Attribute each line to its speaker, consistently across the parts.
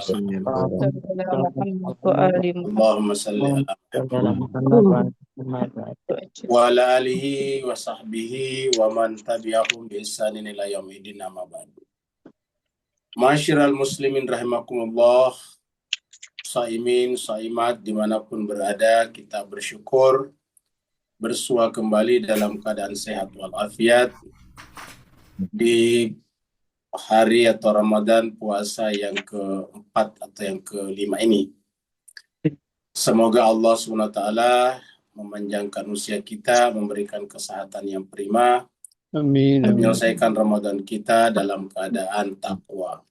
Speaker 1: Allahumma salli ala wa ala alihi wa sahbihi wa man tabi'ahum bi ihsanin ila yaumil amma ba'd. Ma'asyiral muslimin rahimakumullah, saimin, saimat dimanapun berada, kita bersyukur bersua kembali dalam keadaan sehat walafiat di hari atau Ramadan puasa yang keempat atau yang kelima ini. Semoga Allah SWT memanjangkan usia kita, memberikan kesehatan yang prima,
Speaker 2: Amin.
Speaker 1: menyelesaikan Ramadan kita dalam keadaan takwa.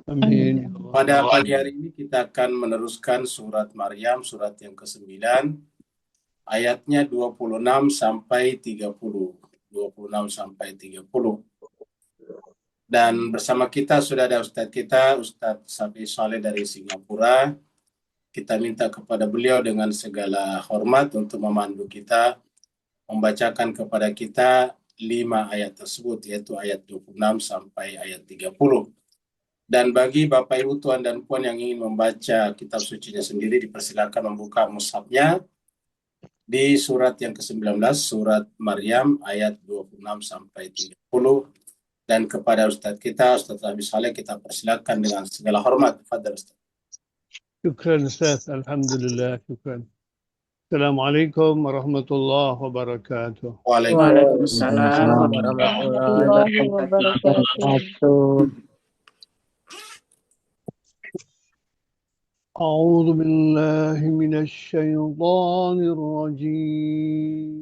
Speaker 2: Amin.
Speaker 1: Pada pagi hari ini kita akan meneruskan surat Maryam, surat yang ke-9, ayatnya 26 sampai 30. 26 sampai 30. Dan bersama kita sudah ada Ustadz kita, Ustadz Safi Saleh dari Singapura. Kita minta kepada beliau dengan segala hormat untuk memandu kita, membacakan kepada kita 5 ayat tersebut, yaitu ayat 26 sampai ayat 30. Dan bagi Bapak Ibu Tuan dan Puan yang ingin membaca kitab sucinya sendiri, dipersilakan membuka mushafnya di surat yang ke-19, surat Maryam ayat 26 sampai 30. Dan kepada Ustadz kita, Ustadz Safi Saleh, kita persilakan dengan segala hormat. Fadhal Ustadz.
Speaker 2: Syukran Ustaz, Alhamdulillah, syukran. Assalamualaikum warahmatullahi wabarakatuh.
Speaker 1: Waalaikumsalam
Speaker 3: warahmatullahi wabarakatuh.
Speaker 2: A'udzu billahi minasy syaithanir rajim.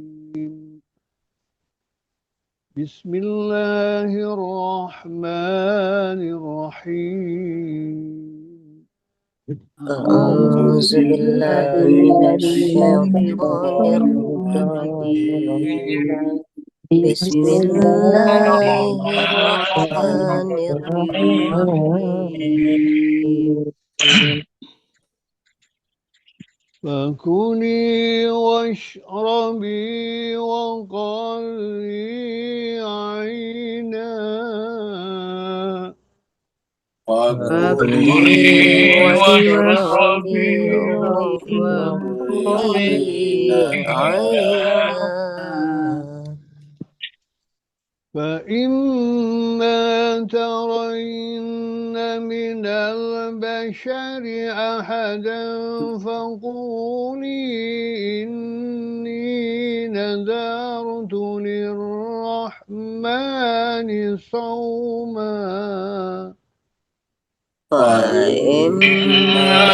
Speaker 2: Bismillahirrahmanirrahim.
Speaker 3: A'udzu billahi minasyaitonir rajim. Bismillahirrahmanirrahim.
Speaker 2: فكلي واشربي وقري عينا
Speaker 3: فكلي واشربي وقري عينا
Speaker 2: فإما ترين من البشر أحدا فقولي إني نذرت للرحمن صوما
Speaker 3: فإما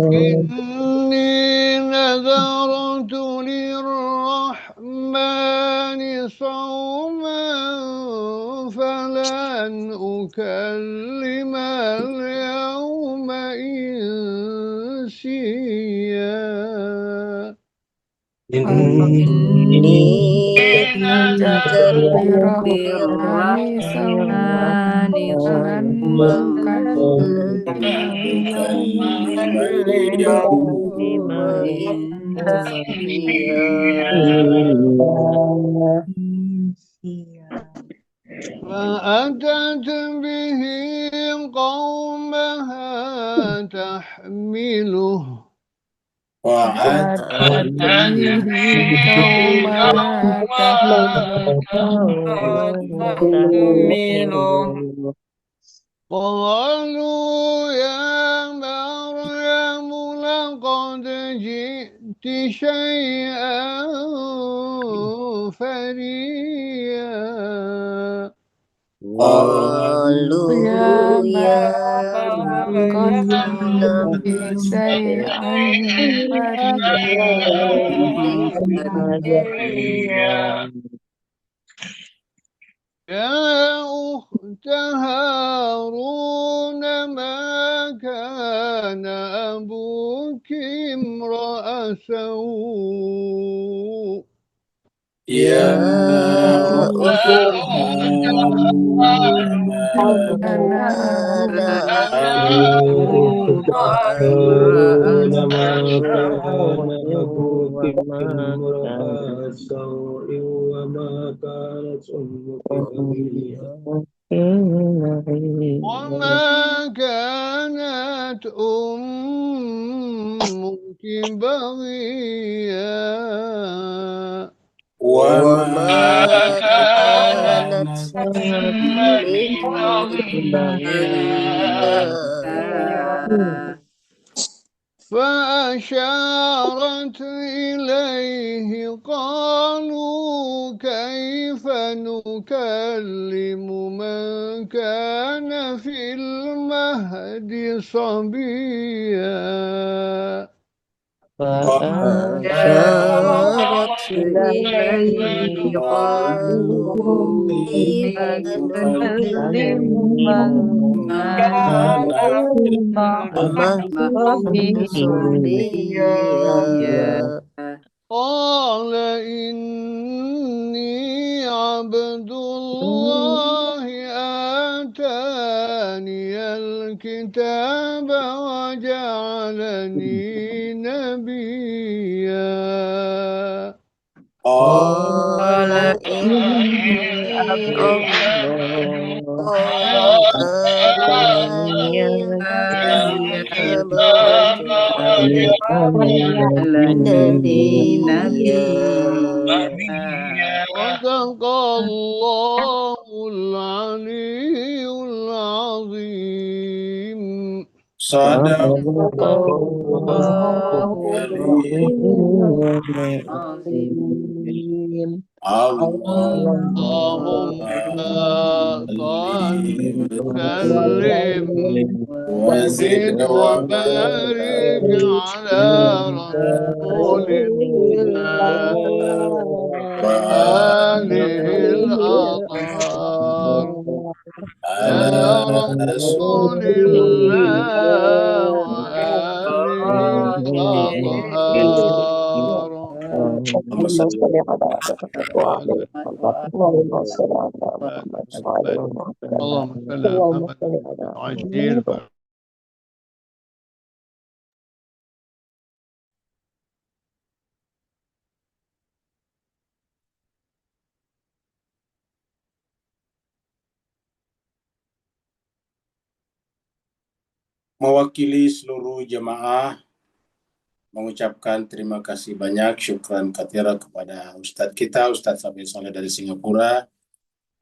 Speaker 2: إني نذرت للرحمن صوما فلن أكلم اليوم إنسيا
Speaker 3: إني نذرت للرحمن صوما فلن أكلم اليوم إنسيا
Speaker 2: فأتت به قومها تحمله قالوا يا مريم لقد جئت شيئا فريا
Speaker 3: قالوا يا مريم شيئا فريا
Speaker 2: يا أخت هارون ما كان أبوك امرأ سوء
Speaker 3: يا أخت أنا
Speaker 4: امرأة
Speaker 3: امرأة
Speaker 4: سوء
Speaker 3: وما
Speaker 4: امرأة
Speaker 3: كانت
Speaker 4: سوء وما كانت أمك بغيا
Speaker 2: وما كانت أمك بغيا
Speaker 1: وما
Speaker 4: وما كانت
Speaker 1: كانت
Speaker 4: أمك بغيا
Speaker 2: فأشارت إليه قالوا كيف نكلم من كان في المهد صبيا
Speaker 4: فأشارت إليه قالوا كيف
Speaker 3: نكلم
Speaker 4: نكلم
Speaker 3: من
Speaker 4: من
Speaker 3: كان
Speaker 4: كان في المهد صبيا
Speaker 2: قال إني عبد الله آتاني الكتاب وجعلني نبيا
Speaker 4: قال
Speaker 3: إني
Speaker 4: إني
Speaker 3: عبد
Speaker 4: عبد
Speaker 3: الله
Speaker 4: الله
Speaker 3: آتاني
Speaker 4: آتاني الكتاب
Speaker 3: الكتاب
Speaker 4: وجعلني
Speaker 3: وجعلني
Speaker 4: نبيا
Speaker 3: نبيا
Speaker 2: صدق الله العلي العظيم
Speaker 1: صدق
Speaker 3: صدق الله العظيم
Speaker 2: اللهم صل وسلم
Speaker 1: وزد
Speaker 2: وزد وبارك على رسول الله وآله الأطهار
Speaker 1: على
Speaker 2: على
Speaker 1: رسول
Speaker 2: رسول الله وآله الأطهار
Speaker 1: اللهم صل
Speaker 2: اللهم صل على محمد عجيل
Speaker 1: mewakili seluruh jemaah mengucapkan terima kasih banyak, syukran katsira kepada Ustadz kita, Ustadz Safi Saleh dari Singapura.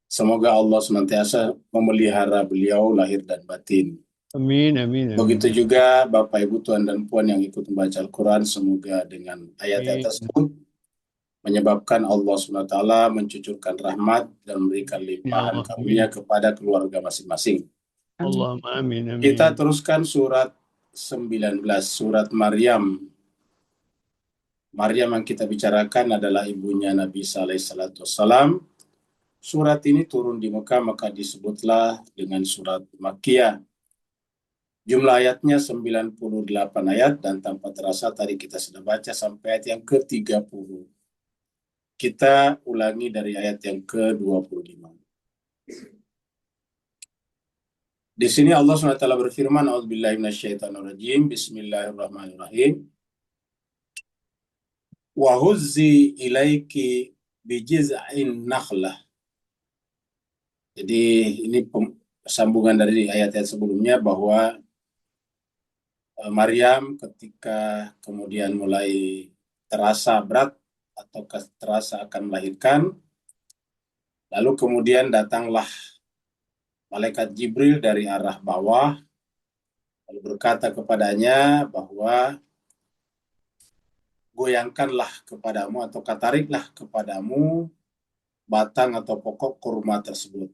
Speaker 1: Semoga Allah senantiasa memelihara beliau lahir dan batin.
Speaker 2: Amin, amin, amin.
Speaker 1: Begitu juga Bapak Ibu Tuan dan Puan yang ikut membaca Al-Quran, semoga dengan ayat-ayat tersebut menyebabkan Allah SWT mencucurkan rahmat dan memberikan limpahan karunia kepada keluarga masing-masing.
Speaker 2: Allahumma amin, amin.
Speaker 1: Kita teruskan surat 19, surat Maryam. Maryam yang kita bicarakan adalah ibunya Nabi Isa alaihissalatu wassalam. Surat ini turun di Mekah, maka disebutlah dengan surat Makkiyah. Jumlah ayatnya 98 ayat, dan tanpa terasa tadi kita sudah baca sampai ayat yang ke-30. Kita ulangi dari ayat yang ke-25. Di sini Allah SWT berfirman, A'udzubillahi minasyaitonirrajim, Bismillahirrahmanirrahim. Wa huzzi ilaiki bijiz'in nakhlah. Jadi ini sambungan dari ayat-ayat sebelumnya, bahwa Maryam ketika kemudian mulai terasa berat atau terasa akan melahirkan, lalu kemudian datanglah malaikat Jibril dari arah bawah, lalu berkata kepadanya bahwa goyangkanlah kepadamu atau katariklah kepadamu batang atau pokok kurma tersebut.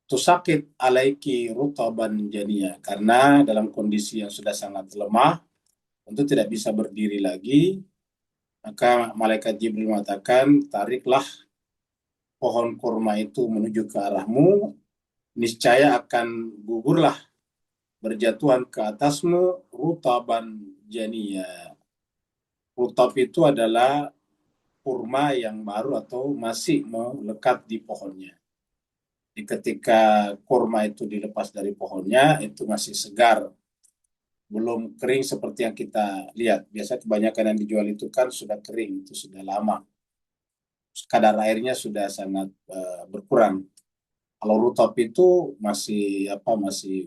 Speaker 1: Tusakit alaiki rutaban janiya, karena dalam kondisi yang sudah sangat lemah, tentu tidak bisa berdiri lagi, maka malaikat Jibril mengatakan, tariklah pohon kurma itu menuju ke arahmu, niscaya akan gugurlah, berjatuhan ke atasmu rutaban janiya. Rutab itu adalah kurma yang baru atau masih melekat di pohonnya. Jadi ketika kurma itu dilepas dari pohonnya, itu masih segar, belum kering seperti yang kita lihat. Biasa kebanyakan yang dijual itu kan sudah kering, itu sudah lama. Kadar airnya sudah sangat berkurang. Kalau rutop itu masih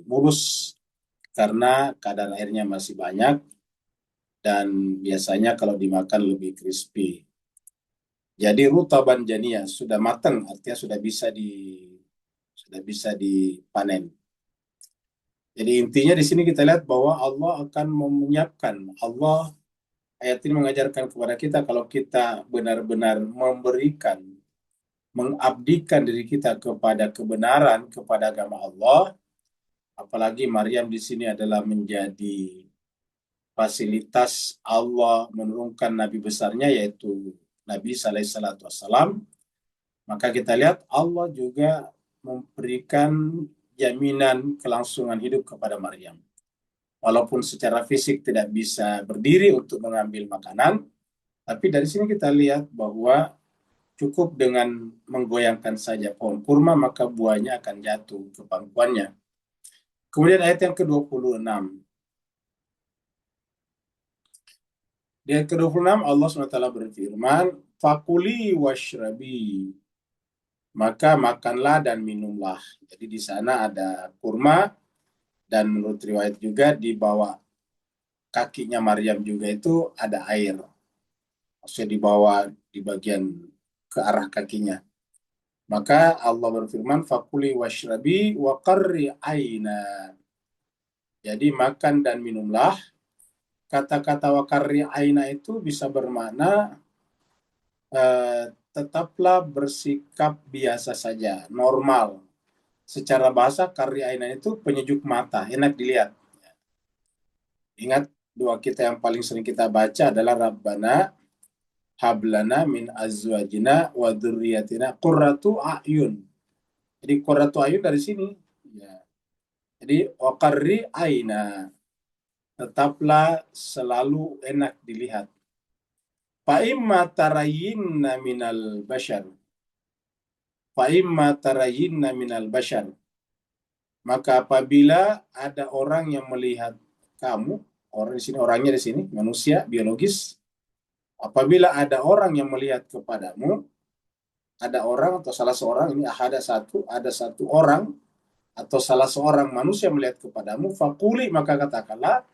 Speaker 1: mulus karena kadar airnya masih banyak dan biasanya kalau dimakan lebih crispy. Jadi rutaban jania sudah matang, artinya sudah bisa dipanen. Jadi intinya di sini kita lihat bahwa Allah akan menyiapkan. Ayat ini mengajarkan kepada kita kalau kita benar-benar memberikan, mengabdikan diri kita kepada kebenaran, kepada agama Allah, apalagi Maryam di sini adalah menjadi fasilitas Allah menurunkan nabi besarnya yaitu Nabi sallallahu alaihi wasallam, maka kita lihat Allah juga memberikan jaminan kelangsungan hidup kepada Maryam. Walaupun secara fisik tidak bisa berdiri untuk mengambil makanan, tapi dari sini kita lihat bahwa cukup dengan menggoyangkan saja pohon kurma, maka buahnya akan jatuh ke pangkuannya. Kemudian ayat yang ke-26. Di ayat ke-26 Allah SWT berfirman, Fakuli washrabi, maka makanlah dan minumlah. Jadi di sana ada kurma, dan menurut riwayat juga di bawah kakinya Maryam juga itu ada air. Maksudnya di bawah, di bagian ke arah kakinya. Maka Allah berfirman, Fakuli washrabi wa qarri aina. Jadi makan dan minumlah. Kata-kata wa qarri aina itu bisa bermakna tetaplah bersikap biasa saja, normal. Secara bahasa qarri aina itu penyejuk mata, enak dilihat. Ingat doa kita yang paling sering kita baca adalah Rabbana hablana min azwajina wa dzurriyyatina qurratu a'yun. Jadi qurratu a'yun dari sini. Ya. Jadi waqarri aina, tetaplah selalu enak dilihat. Fa imma tarayinna minal bashar. Fa imma tarayinna minal bashar. Maka apabila ada orang yang melihat kamu, orang di sini, orangnya di sini, manusia biologis, apabila ada orang yang melihat kepadamu, ada orang atau salah seorang, ini ada satu orang atau salah seorang manusia melihat kepadamu, fakuli, maka katakanlah,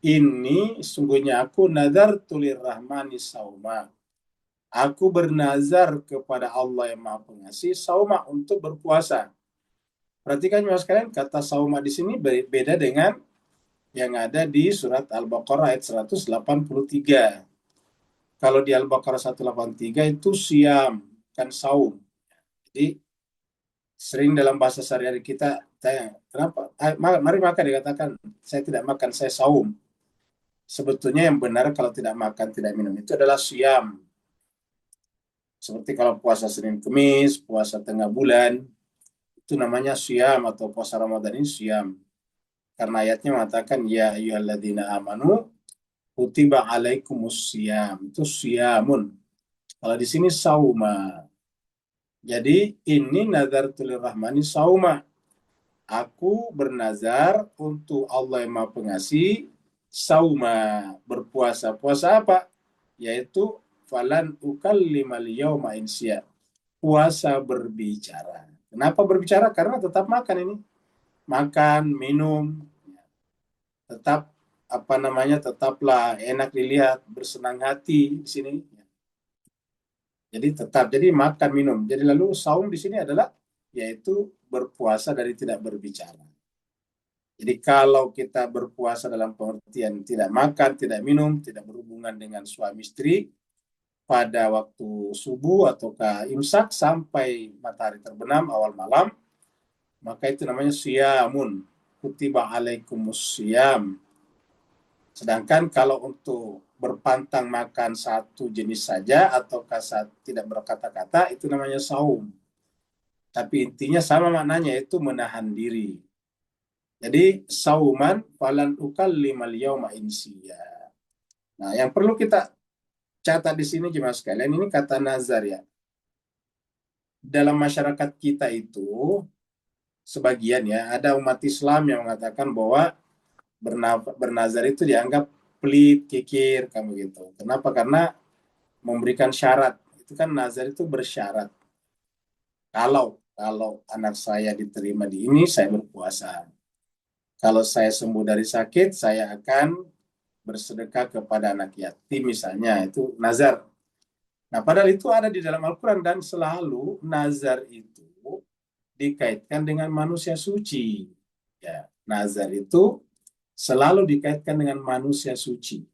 Speaker 1: ini sungguhnya aku nadartu lirrahmani sauma. Aku bernazar kepada Allah yang Maha Pengasih, sauma, untuk berpuasa. Perhatikan Mas sekalian, kata sauma di sini beda dengan yang ada di surat Al-Baqarah ayat 183. Kalau di Al-Baqarah 183 itu siam, kan saum. Jadi sering dalam bahasa sehari-hari kita tanya, kenapa? Mari makan, dikatakan, saya tidak makan, saya saum. Sebetulnya yang benar kalau tidak makan, tidak minum itu adalah siam. Seperti kalau puasa Senin Kemis, puasa tengah bulan, itu namanya siam, atau puasa Ramadan ini siam. Karena ayatnya mengatakan, ya ayyuhalladzina amanu kutiba alaikumus siyam. Itu siyamun. Kalau di sini sauma. Jadi ini nazartu lirrahmani sauma. Aku bernazar untuk Allah yang Maha Pengasih sauma, berpuasa. Puasa apa? Yaitu falan ukallimal yauma insya. Puasa berbicara. Kenapa berbicara? Karena tetap makan ini. Makan, minum, tetap tetaplah enak dilihat, bersenang hati di sini. Jadi jadi makan, minum. Jadi lalu saum di sini adalah yaitu berpuasa dari tidak berbicara. Jadi kalau kita berpuasa dalam pengertian tidak makan, tidak minum, tidak berhubungan dengan suami istri pada waktu subuh ataukah imsak sampai matahari terbenam awal malam, maka itu namanya siyamun. Kutiba alaikumus siyam. Sedangkan kalau untuk berpantang makan satu jenis saja ataukah tidak berkata-kata, itu namanya saum. Tapi intinya sama maknanya, itu menahan diri. Jadi sauman falan ukallimal yauma insiya. Nah, yang perlu kita catat di sini jemaah sekalian, ini kata nazar ya. dalam masyarakat kita itu sebagian ya, ada umat Islam yang mengatakan bahwa bernazar itu dianggap pelit, kikir, kamu gitu. Kenapa? Karena memberikan syarat. Itu kan nazar itu bersyarat. Kalau anak saya diterima di ini, saya berpuasa. Kalau saya sembuh dari sakit, saya akan bersedekah kepada anak yatim misalnya. Itu nazar. Nah, padahal itu ada di dalam Al-Quran dan selalu nazar itu dikaitkan dengan manusia suci. Ya, nazar itu selalu dikaitkan dengan manusia suci.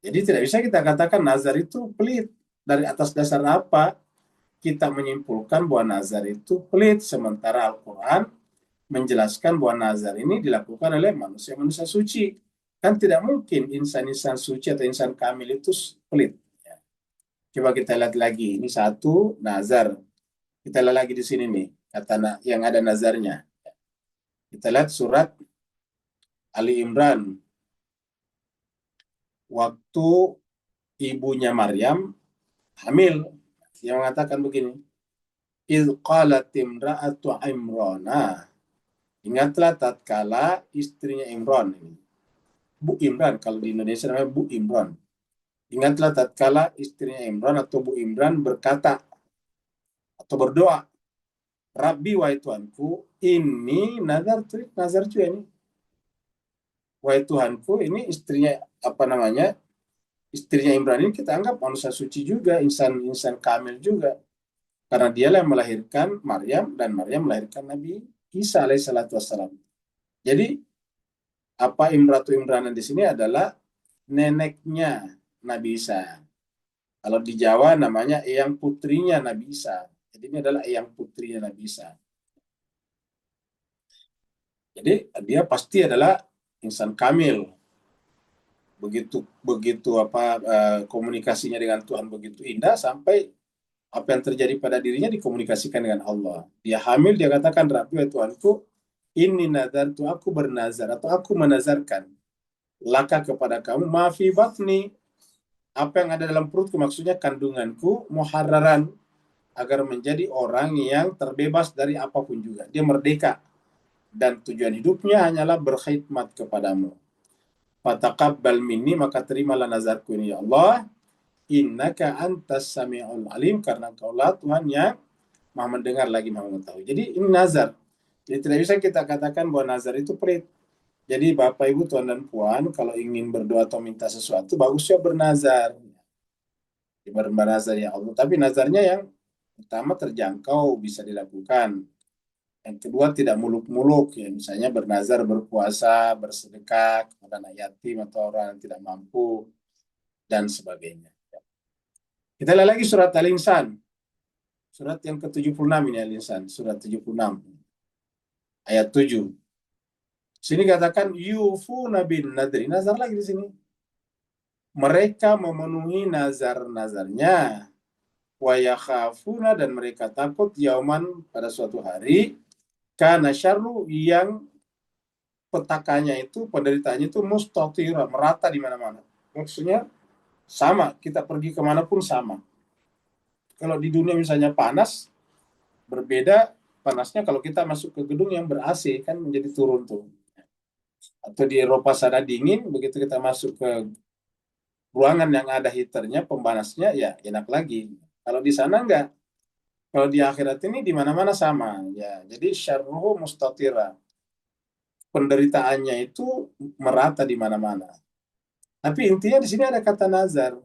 Speaker 1: Jadi tidak bisa kita katakan nazar itu pelit. Dari atas dasar apa kita menyimpulkan bahwa nazar itu pelit, sementara Al-Quran menjelaskan bahwa nazar ini dilakukan oleh manusia-manusia suci. Kan tidak mungkin insan-insan suci atau insan kamil itu pelit. Ya. Coba kita lihat lagi. Ini satu nazar. Kita lihat lagi di sini nih, kata yang ada nazarnya. Kita lihat surat Ali Imran. Waktu ibunya Maryam hamil, yang mengatakan begini, idh qalat imra'atu Imrana. Ingatlah tatkala istrinya Imran ini. Bu Imran, kalau di Indonesia namanya Bu Imran. Ingatlah tatkala istrinya Imran atau Bu Imran berkata atau berdoa, Rabbi wahai Tuhanku, ini nazar juga ini. Wahai Tuhanku, ini istrinya istrinya Imran ini kita anggap manusia suci juga, insan kamil juga. Karena dia yang melahirkan Maryam dan Maryam melahirkan Nabi Isa alaihissalatu wassalam. Jadi apa Imratu Imran di sini adalah neneknya Nabi Isa. Kalau di Jawa namanya eyang putrinya Nabi Isa. Jadi ini adalah eyang putrinya Nabi Isa. Jadi dia pasti adalah insan kamil. Begitu komunikasinya dengan Tuhan begitu indah sampai apa yang terjadi pada dirinya dikomunikasikan dengan Allah. Dia hamil, dia katakan, Rabbi ya Tuhanku, ini nazar tu aku bernazar atau aku menazarkan laka kepada kamu maafi batni, apa yang ada dalam perutku, maksudnya kandunganku, muharraran, agar menjadi orang yang terbebas dari apapun juga. Dia merdeka dan tujuan hidupnya hanyalah berkhidmat kepadamu. Fataqabbal minni, maka terimalah nazarku ini ya Allah. Innaka antas sami'ul alim, karena Engkaulah Tuhan yang Maha mendengar lagi Maha mengetahui. Jadi ini nazar. Jadi tidak bisa kita katakan bahwa nazar itu pelit. Jadi Bapak Ibu Tuan dan Puan, kalau ingin berdoa atau minta sesuatu, bagusnya bernazar. Bernazar ya Allah. Tapi nazarnya yang pertama terjangkau, bisa dilakukan. Yang kedua tidak muluk-muluk, ya misalnya bernazar berpuasa, bersedekah kepada anak yatim atau orang yang tidak mampu dan sebagainya. Kita lihat lagi surat Al-Insan. Surat yang ke-76 ini Al-Insan, surat 76. Ayat 7. Sini katakan yufuna bin nadri, nazar lagi di sini. Mereka memenuhi nazar-nazarnya. Wa yakhafuna, dan mereka takut yauman, pada suatu hari, kana syarru, yang petakannya itu, penderitaannya itu mustatira, merata di mana-mana. Maksudnya sama, kita pergi kemanapun sama. Kalau di dunia misalnya panas, berbeda panasnya kalau kita masuk ke gedung yang ber-AC, kan menjadi turun tuh. Atau di Eropa sana dingin, begitu kita masuk ke ruangan yang ada heaternya, pempanasnya, ya enak lagi. Kalau di sana enggak. Kalau di akhirat ini di mana-mana sama. Ya, jadi syarruhu mustatira. Penderitaannya itu merata di mana-mana. Tapi intinya di sini ada kata nazar.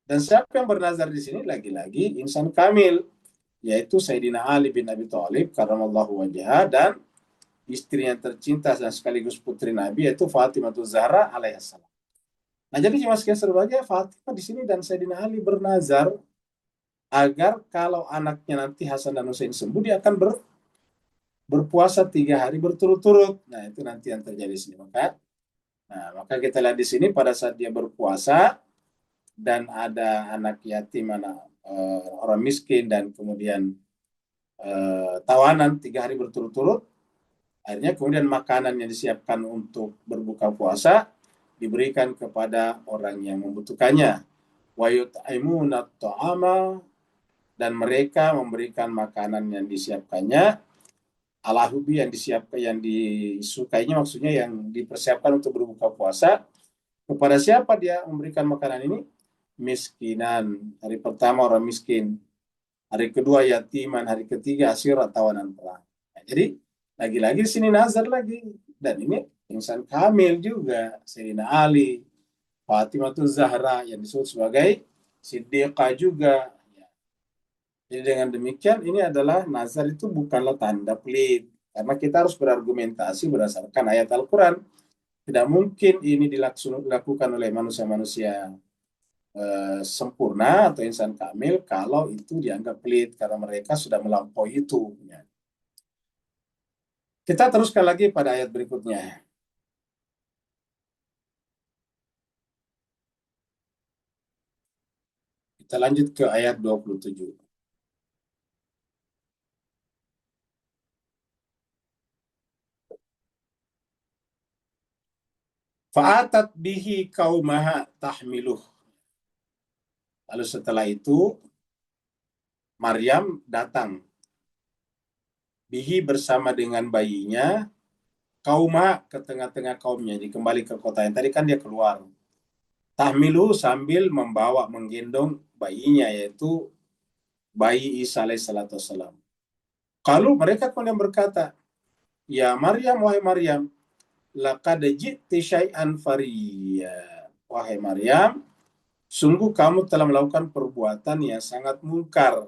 Speaker 1: Dan siapa yang bernazar di sini lagi-lagi insan kamil, yaitu Sayyidina Ali bin Abi Thalib karramallahu wajhah, dan istri yang tercinta dan sekaligus putri Nabi, yaitu Fatimah Zahra alaihissalam. Nah, jadi cuma sekian sebagai Fatimah di sini dan Sayyidina Ali bernazar agar kalau anaknya nanti Hasan dan Husain sembuh, dia akan berpuasa 3 hari berturut-turut. Nah, itu nanti yang terjadi di sini. Maka kita lihat di sini pada saat dia berpuasa dan ada anak yatim, orang miskin, dan kemudian tawanan 3 hari berturut-turut, akhirnya kemudian makanan yang disiapkan untuk berbuka puasa diberikan kepada orang yang membutuhkannya. Wa yut'imuna ta'ama dan mereka memberikan makanan yang disiapkannya, ala hubi yang disiapkan, yang disukainya, maksudnya yang dipersiapkan untuk berbuka puasa. Kepada siapa dia memberikan makanan ini? Miskinan. Hari pertama orang miskin, hari kedua yatiman, hari ketiga asirat, tawanan perang. Nah, jadi lagi-lagi sini nazar lagi, dan ini insan kamil juga, Sayyidina Ali, Fatimah Zahra yang disebut sebagai Siddiqah juga. Jadi dengan demikian ini adalah nazar itu bukanlah tanda pelit, karena kita harus berargumentasi berdasarkan ayat Al-Quran. Tidak mungkin ini dilakukan oleh manusia-manusia sempurna atau insan kamil kalau itu dianggap pelit, karena mereka sudah melampaui itu. Kita teruskan lagi pada ayat berikutnya. Kita lanjut ke ayat 27. Fa'atat bihi qaumaha tahmiluh. Lalu setelah itu Maryam datang bihi bersama dengan bayinya, kaumah ke tengah-tengah kaumnya, jadi kembali ke kota yang tadi kan dia keluar. Tahmilu sambil membawa, menggendong bayinya, yaitu bayi Isa alaihissalatu wassalam. Kalau mereka kemudian berkata, ya Maryam, wahai Maryam, laqad ji'ti syai'an fariya. Wahai Maryam, sungguh kamu telah melakukan perbuatan yang sangat mungkar.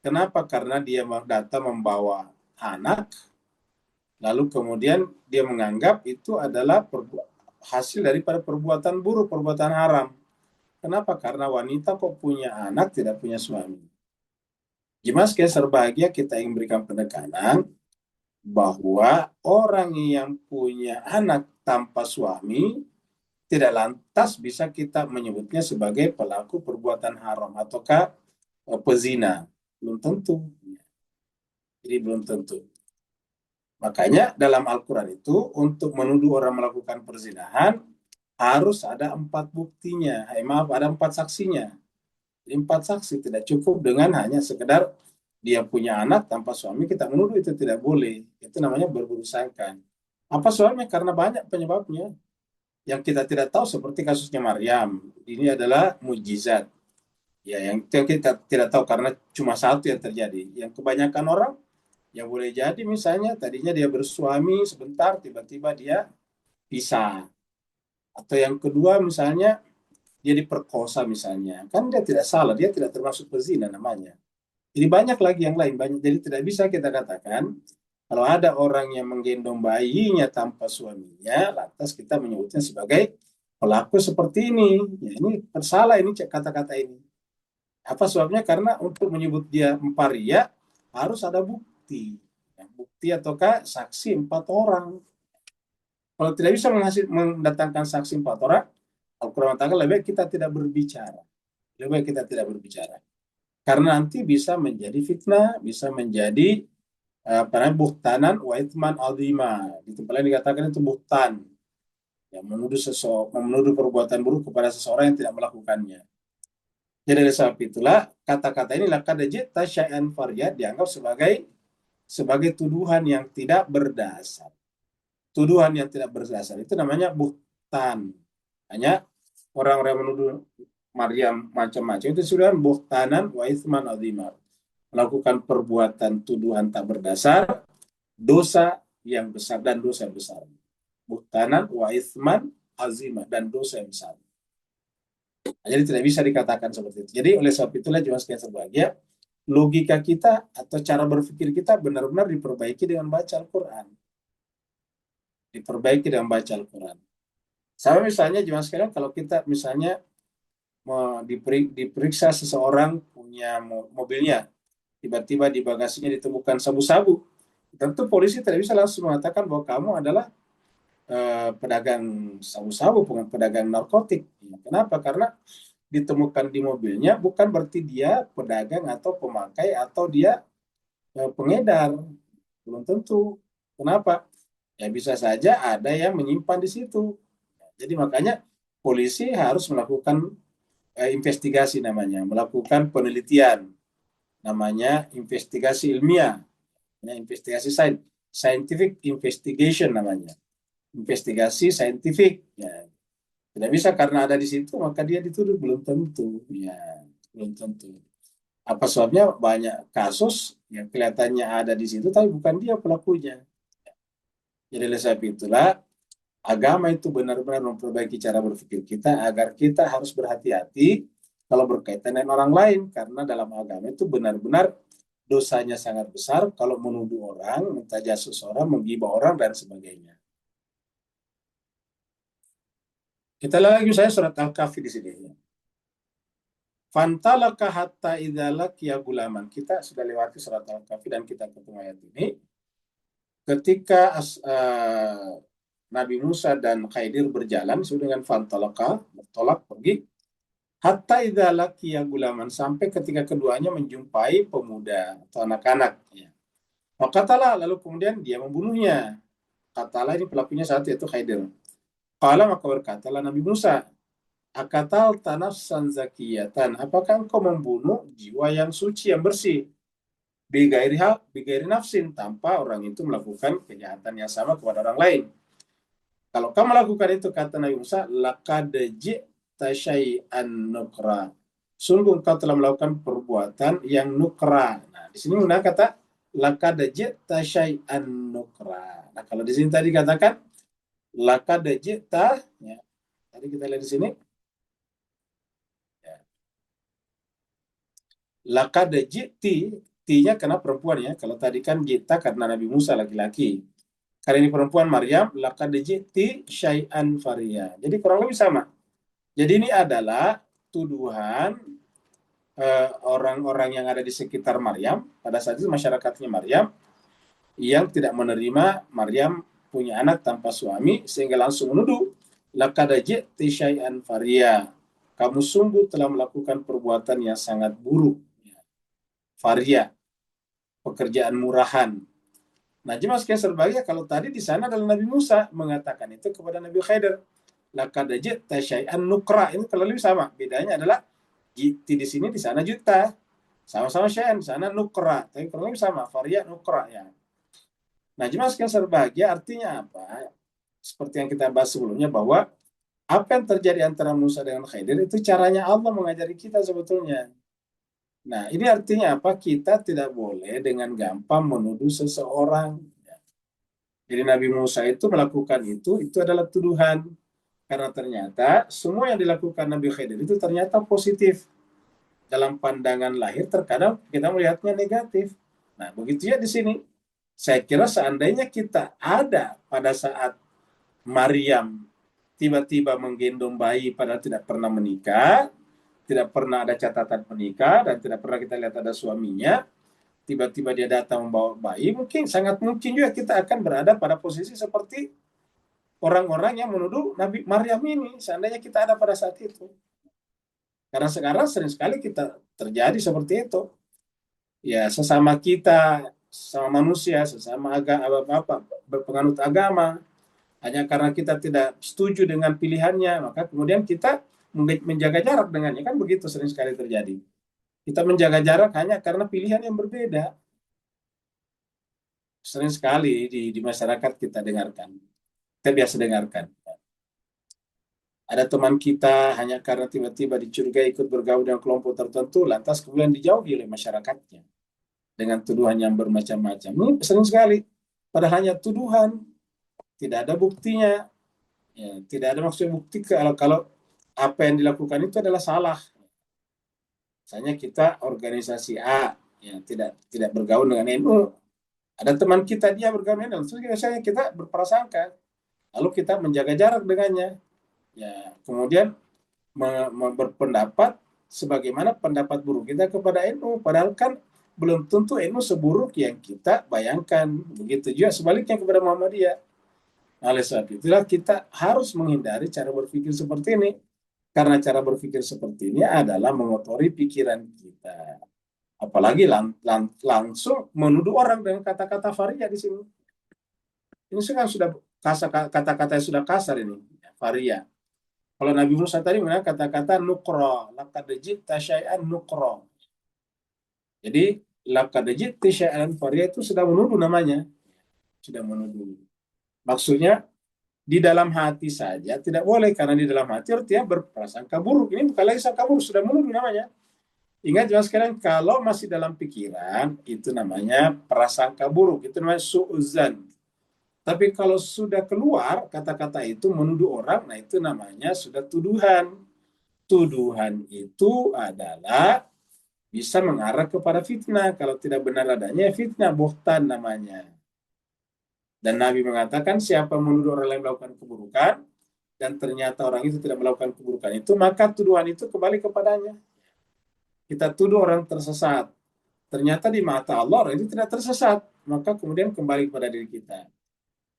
Speaker 1: Kenapa? Karena dia datang membawa anak, lalu kemudian dia menganggap itu adalah hasil daripada perbuatan buruk, perbuatan haram. Kenapa? Karena wanita kok punya anak, tidak punya suami. Jemaah sekalian berbahagia, kita ingin berikan penekanan bahwa orang yang punya anak tanpa suami tidak lantas bisa kita menyebutnya sebagai pelaku perbuatan haram ataukah pezina. Belum tentu. Jadi belum tentu. Makanya dalam Al-Quran itu untuk menuduh orang melakukan perzinahan harus ada 4 buktinya. Ada 4 saksinya. Jadi 4 saksi, tidak cukup dengan hanya sekedar dia punya anak tanpa suami, kita menuduh, itu tidak boleh. Itu namanya berburuk sangka. Apa soalnya? Karena banyak penyebabnya yang kita tidak tahu, seperti kasusnya Maryam. Ini adalah mujizat. Ya, yang kita tidak tahu karena cuma satu yang terjadi. Yang kebanyakan orang yang boleh jadi misalnya tadinya dia bersuami sebentar, tiba-tiba dia pisah. Atau yang kedua misalnya dia diperkosa misalnya. Kan dia tidak salah, dia tidak termasuk pezina namanya. Jadi banyak lagi yang lain. Jadi tidak bisa kita katakan kalau ada orang yang menggendong bayinya tanpa suaminya, lantas kita menyebutnya sebagai pelaku seperti ini. Ya, ini bersalah ini kata-kata ini. Apa sebabnya? Karena untuk menyebut dia paria harus ada bukti. Bukti ataukah saksi 4 orang. Kalau tidak bisa mendatangkan saksi 4 orang, Al-Quran mengatakan lebih baik kita tidak berbicara. Lebih baik kita tidak berbicara. Karena nanti bisa menjadi fitnah, bisa menjadi buhtanan wa ithman azima. Di tempat lain dikatakan itu buhtan. Yang menuduh perbuatan buruk kepada seseorang yang tidak melakukannya. Jadi dari sebab itulah kata-kata ini laqad ji'ta syai'an fariya dianggap sebagai tuduhan yang tidak berdasar. Tuduhan yang tidak berdasar itu namanya buhtan. Hanya orang-orang menuduh Maryam macam-macam itu sudah buhtanan wa itsman azimah. Melakukan perbuatan tuduhan tak berdasar, dosa yang besar dan dosa yang besar. Buhtanan wa itsman azimah, dan dosa yang besar. Jadi tidak bisa dikatakan seperti itu. Jadi oleh sebab itulah jemaah sekalian berbahagia, logika kita atau cara berpikir kita benar-benar diperbaiki dengan baca Al-Quran. Diperbaiki dengan baca Al-Quran. Sama misalnya jemaah sekalian, kalau kita misalnya diperiksa seseorang punya mobilnya, tiba-tiba di bagasinya ditemukan sabu-sabu, tentu polisi tidak bisa langsung mengatakan bahwa kamu adalah pedagang sabu-sabu, bukan pedagang narkotik. Kenapa? Karena ditemukan di mobilnya bukan berarti dia pedagang atau pemakai atau dia pengedar. Belum tentu. Kenapa? Ya bisa saja ada yang menyimpan di situ. Jadi makanya polisi harus melakukan investigasi namanya, melakukan penelitian. namanya investigasi ilmiah, investigasi scientific investigation namanya, investigasi saintifik. Ya, tidak bisa karena ada di situ maka dia dituduh, belum tentu. Ya, belum tentu. Apa sebabnya banyak kasus yang kelihatannya ada di situ tapi bukan dia pelakunya. Jadi oleh sebab itulah agama itu benar-benar memperbaiki cara berpikir kita agar kita harus berhati-hati kalau berkaitan dengan orang lain, karena dalam agama itu benar-benar dosanya sangat besar kalau menuduh orang, mentajasus orang, menggibah orang dan sebagainya. Kita lagi saya surat Al-Kahfi di sini. Fantalaka hatta idzalak ya gulaman. Kita sudah lewati surat Al-Kahfi dan kita ketemu ayat ini. Ketika Nabi Musa dan Khidir berjalan dengan fantalaka, bertolak pergi, hatta idzalak ya gulaman, sampai ketika keduanya menjumpai pemuda atau anak-anak. Ya. Makatalah, lalu kemudian dia membunuhnya. Katalah ini pelakunya saat yaitu Khidir. Qala, maka berkatalah Nabi Musa, akatal tanafsan zakiyatan, apakah engkau membunuh jiwa yang suci, yang bersih, bigairi nafsin, tanpa orang itu melakukan kejahatan yang sama kepada orang lain. Kalau kamu melakukan itu, kata Nabi Musa, laqad ji'ta syai'an nukra, sungguh engkau telah melakukan perbuatan yang nukra. Nah, di sini menggunakan kata laqad ji'ta syai'an nukra. Nah, kalau di sini tadi katakan laqad ji'ta, ya, tadi kita lihat di sini, laqad ji'ti, ti-nya karena perempuan ya. Kalau tadi kan jita karena Nabi Musa laki-laki. Karena ini perempuan Maryam, laqad ji'ti syai'an fariya. Jadi kurang lebih sama. Jadi ini adalah tuduhan orang-orang yang ada di sekitar Maryam pada saat itu, masyarakatnya Maryam, yang tidak menerima Maryam punya anak tanpa suami, sehingga langsung menuduh laqad ji'ti syai'an fariya, kamu sungguh telah melakukan perbuatan yang sangat buruk. Faria, pekerjaan murahan. Nah, jemaah sekalian serbagaya, kalau tadi di sana adalah Nabi Musa mengatakan itu kepada Nabi Khidir, laqad ji'ta syai'an nukra. Ini kalau lebih sama, bedanya adalah ji'ti di sini, di sana juta, sama-sama syai'an, di sana nukra, tapi kalau lebih sama, faria nukra ya. Nah, jemaah sekalian serbagaya, artinya apa? Seperti yang kita bahas sebelumnya, bahwa apa yang terjadi antara Musa dengan Khidir itu caranya Allah mengajari kita sebetulnya. Nah, ini artinya apa? Kita tidak boleh dengan gampang menuduh seseorang. Jadi Nabi Musa itu melakukan itu adalah tuduhan. Karena ternyata semua yang dilakukan Nabi Khidir itu ternyata positif. Dalam pandangan lahir terkadang kita melihatnya negatif. Nah, begitu ya di sini. Saya kira seandainya kita ada pada saat Maryam tiba-tiba menggendong bayi padahal tidak pernah menikah, tidak pernah ada catatan menikah, dan tidak pernah kita lihat ada suaminya, tiba-tiba dia datang membawa bayi, sangat mungkin juga kita akan berada pada posisi seperti orang-orang yang menuduh Nabi Maryam ini, seandainya kita ada pada saat itu. Karena sekarang sering sekali kita terjadi seperti itu. Ya, sesama kita, sama manusia, sesama berpenganut agama, hanya karena kita tidak setuju dengan pilihannya, maka kemudian kita menjaga jarak dengannya, kan begitu sering sekali terjadi. Kita menjaga jarak hanya karena pilihan yang berbeda. Sering sekali di masyarakat kita dengarkan. Kita biasa dengarkan. Ada teman kita hanya karena tiba-tiba dicurigai ikut bergaul dengan kelompok tertentu, lantas kemudian dijauhi oleh masyarakatnya dengan tuduhan yang bermacam-macam. Ini sering sekali. Padahal hanya tuduhan, tidak ada buktinya. Ya, tidak ada maksud bukti kalau apa yang dilakukan itu adalah salah. Misalnya kita organisasi A, ya, tidak bergaul dengan NU. Ada teman kita dia bergaul dengan NU, terus biasanya kita berprasangka, lalu kita menjaga jarak dengannya. Ya, kemudian berpendapat sebagaimana pendapat buruk kita kepada NU, padahal kan belum tentu NU seburuk yang kita bayangkan. Begitu juga sebaliknya kepada Muhammadiyah. Oleh sebab itulah kita harus menghindari cara berpikir seperti ini. Karena cara berpikir seperti ini adalah mengotori pikiran kita. Apalagi langsung menuduh orang dengan kata-kata faria di sini. Ini kan sudah kata-kata yang sudah kasar ini, faria. Kalau Nabi Musa tadi menggunakan kata-kata nukra, laqad ji'ta syai'an nukra. Jadi laqad ji'ti syai'an faria itu sudah menuduh namanya. Sudah menuduh. Maksudnya di dalam hati saja tidak boleh, karena di dalam hati artinya berprasangka buruk. Ini bukan lagi sangka buruk, sudah menuduh namanya. Ingat jelas sekalian, kalau masih dalam pikiran itu namanya prasangka buruk, itu namanya su'uzan. Tapi kalau sudah keluar kata-kata itu menuduh orang, nah itu namanya sudah tuduhan. Tuduhan itu adalah bisa mengarah kepada fitnah. Kalau tidak benar adanya fitnah, buhtan namanya. Dan Nabi mengatakan siapa menuduh orang lain melakukan keburukan dan ternyata orang itu tidak melakukan keburukan itu, maka tuduhan itu kembali kepadanya. Kita tuduh orang tersesat, ternyata di mata Allah orang itu tidak tersesat, maka kemudian kembali kepada diri kita.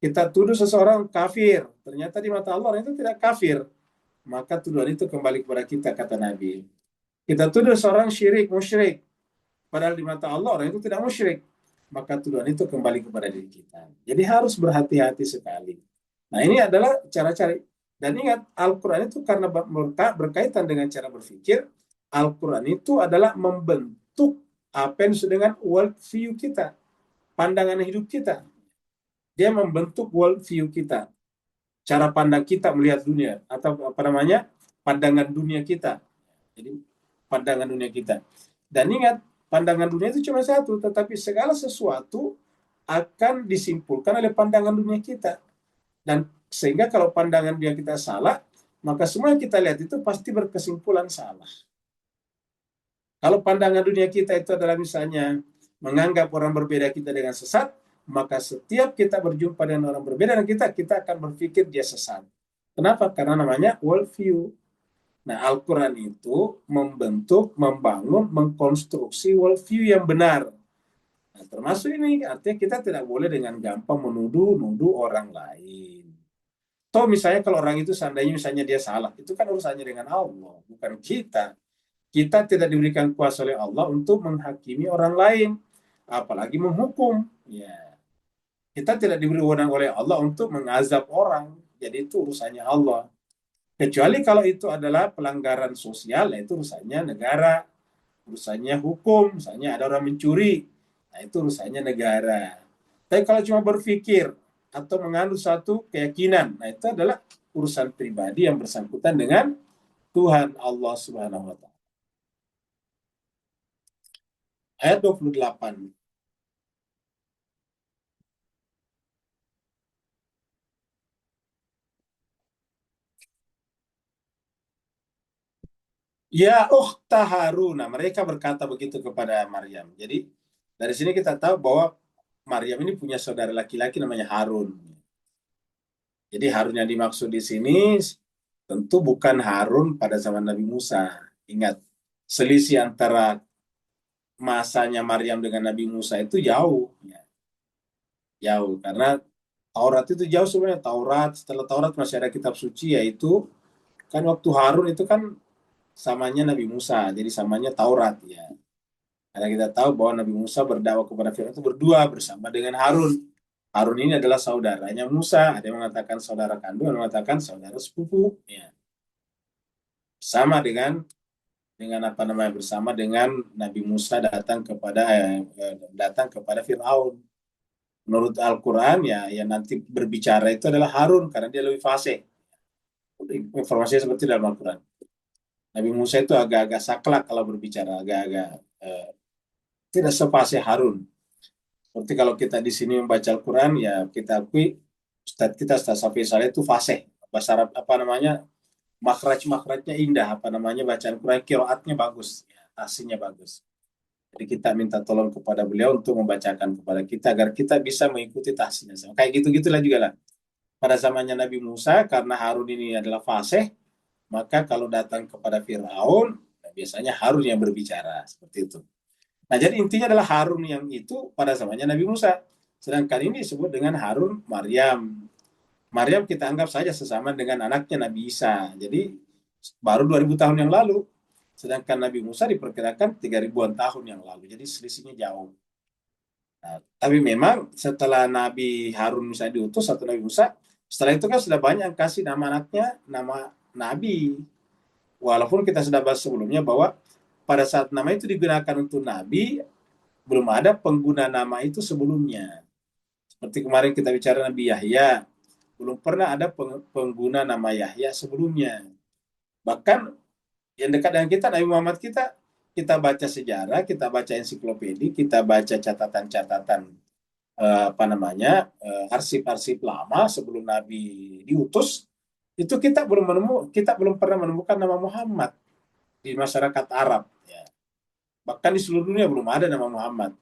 Speaker 1: Kita tuduh seseorang kafir, ternyata di mata Allah orang itu tidak kafir, maka tuduhan itu kembali kepada kita, kata Nabi. Kita tuduh seorang syirik, musyrik, padahal di mata Allah orang itu tidak musyrik, maka tuduhan itu kembali kepada diri kita. Jadi harus berhati-hati sekali. Nah, ini adalah cara-cara. Dan ingat, Al-Quran itu karena berkaitan dengan cara berpikir, Al-Quran itu adalah membentuk apa yang disebut dengan world view kita, pandangan hidup kita. Dia membentuk world view kita, cara pandang kita melihat dunia, atau pandangan dunia kita. Jadi pandangan dunia kita. Dan ingat, pandangan dunia itu cuma satu, tetapi segala sesuatu akan disimpulkan oleh pandangan dunia kita. Dan sehingga kalau pandangan dunia kita salah, maka semua yang kita lihat itu pasti berkesimpulan salah. Kalau pandangan dunia kita itu adalah misalnya menganggap orang berbeda kita dengan sesat, maka setiap kita berjumpa dengan orang berbeda dengan kita akan berpikir dia sesat. Kenapa? Karena namanya world view. Nah, Al-Quran itu membentuk, membangun, mengkonstruksi world view yang benar. Nah, termasuk ini, artinya kita tidak boleh dengan gampang menuduh orang lain. Atau misalnya kalau orang itu seandainya misalnya dia salah, itu kan urusannya dengan Allah, bukan kita. Kita tidak diberikan kuasa oleh Allah untuk menghakimi orang lain, apalagi menghukum. Ya. Kita tidak diberi wewenang oleh Allah untuk mengazab orang, jadi itu urusannya Allah. Kecuali kalau itu adalah pelanggaran sosial, itu urusannya negara, urusannya hukum, misalnya ada orang mencuri, nah itu urusannya negara. Tapi kalau cuma berpikir atau mengandung satu keyakinan, nah itu adalah urusan pribadi yang bersangkutan dengan Tuhan Allah Subhanahu wa Ta'ala. Ayat 28. Ya ukhta Harun. Mereka berkata begitu kepada Maryam. Jadi dari sini kita tahu bahwa Maryam ini punya saudara laki-laki namanya Harun. Jadi Harun yang dimaksud di sini tentu bukan Harun pada zaman Nabi Musa. Ingat, selisih antara masanya Maryam dengan Nabi Musa itu jauh. Jauh, karena Taurat itu jauh sebenarnya. Setelah Taurat masih ada kitab suci, yaitu kan waktu Harun itu kan samanya Nabi Musa, jadi samanya Taurat ya. Karena kita tahu bahwa Nabi Musa berdakwah kepada Firaun itu berdua bersama dengan Harun. Harun ini adalah saudaranya Musa. Ada yang mengatakan saudara kandung, ada yang mengatakan saudara sepupu. Ya. Sama dengan bersama dengan Nabi Musa datang kepada Firaun. Menurut Al-Quran ya nanti berbicara itu adalah Harun karena dia lebih fasih. Informasinya seperti dalam Al-Quran. Nabi Musa itu agak-agak saklek kalau berbicara, agak-agak tidak sepasih Harun. Seperti kalau kita di sini membaca Al-Quran, ya kita akui Ustaz Safi Saleh itu fasih. Bahasa Arab makhraj-makhrajnya indah, bacaan Quran, qiraatnya bagus, ya, tahsinnya bagus. Jadi kita minta tolong kepada beliau untuk membacakan kepada kita agar kita bisa mengikuti tahsinnya. Kayak gitu-gitulah juga lah. Pada zamannya Nabi Musa, karena Harun ini adalah fasih, maka kalau datang kepada Firaun, biasanya Harun yang berbicara, seperti itu. Nah, jadi intinya adalah Harun yang itu pada zamannya Nabi Musa. Sedangkan ini disebut dengan Harun Maryam. Maryam kita anggap saja sesama dengan anaknya Nabi Isa. Jadi baru 2000 tahun yang lalu. Sedangkan Nabi Musa diperkirakan 3000-an tahun yang lalu. Jadi selisihnya jauh. Nah, tapi memang setelah Nabi Harun misalnya diutus atau Nabi Musa, setelah itu kan sudah banyak yang kasih nama anaknya nama Nabi. Walaupun kita sudah bahas sebelumnya bahwa pada saat nama itu digunakan untuk Nabi, belum ada pengguna nama itu sebelumnya. Seperti kemarin kita bicara Nabi Yahya, belum pernah ada pengguna nama Yahya sebelumnya. Bahkan yang dekat dengan kita, Nabi Muhammad kita baca sejarah, kita baca ensiklopedi, kita baca catatan-catatan arsip-arsip lama sebelum Nabi diutus, itu kita belum pernah menemukan nama Muhammad di masyarakat Arab. Ya. Bahkan di seluruh dunia belum ada nama Muhammad.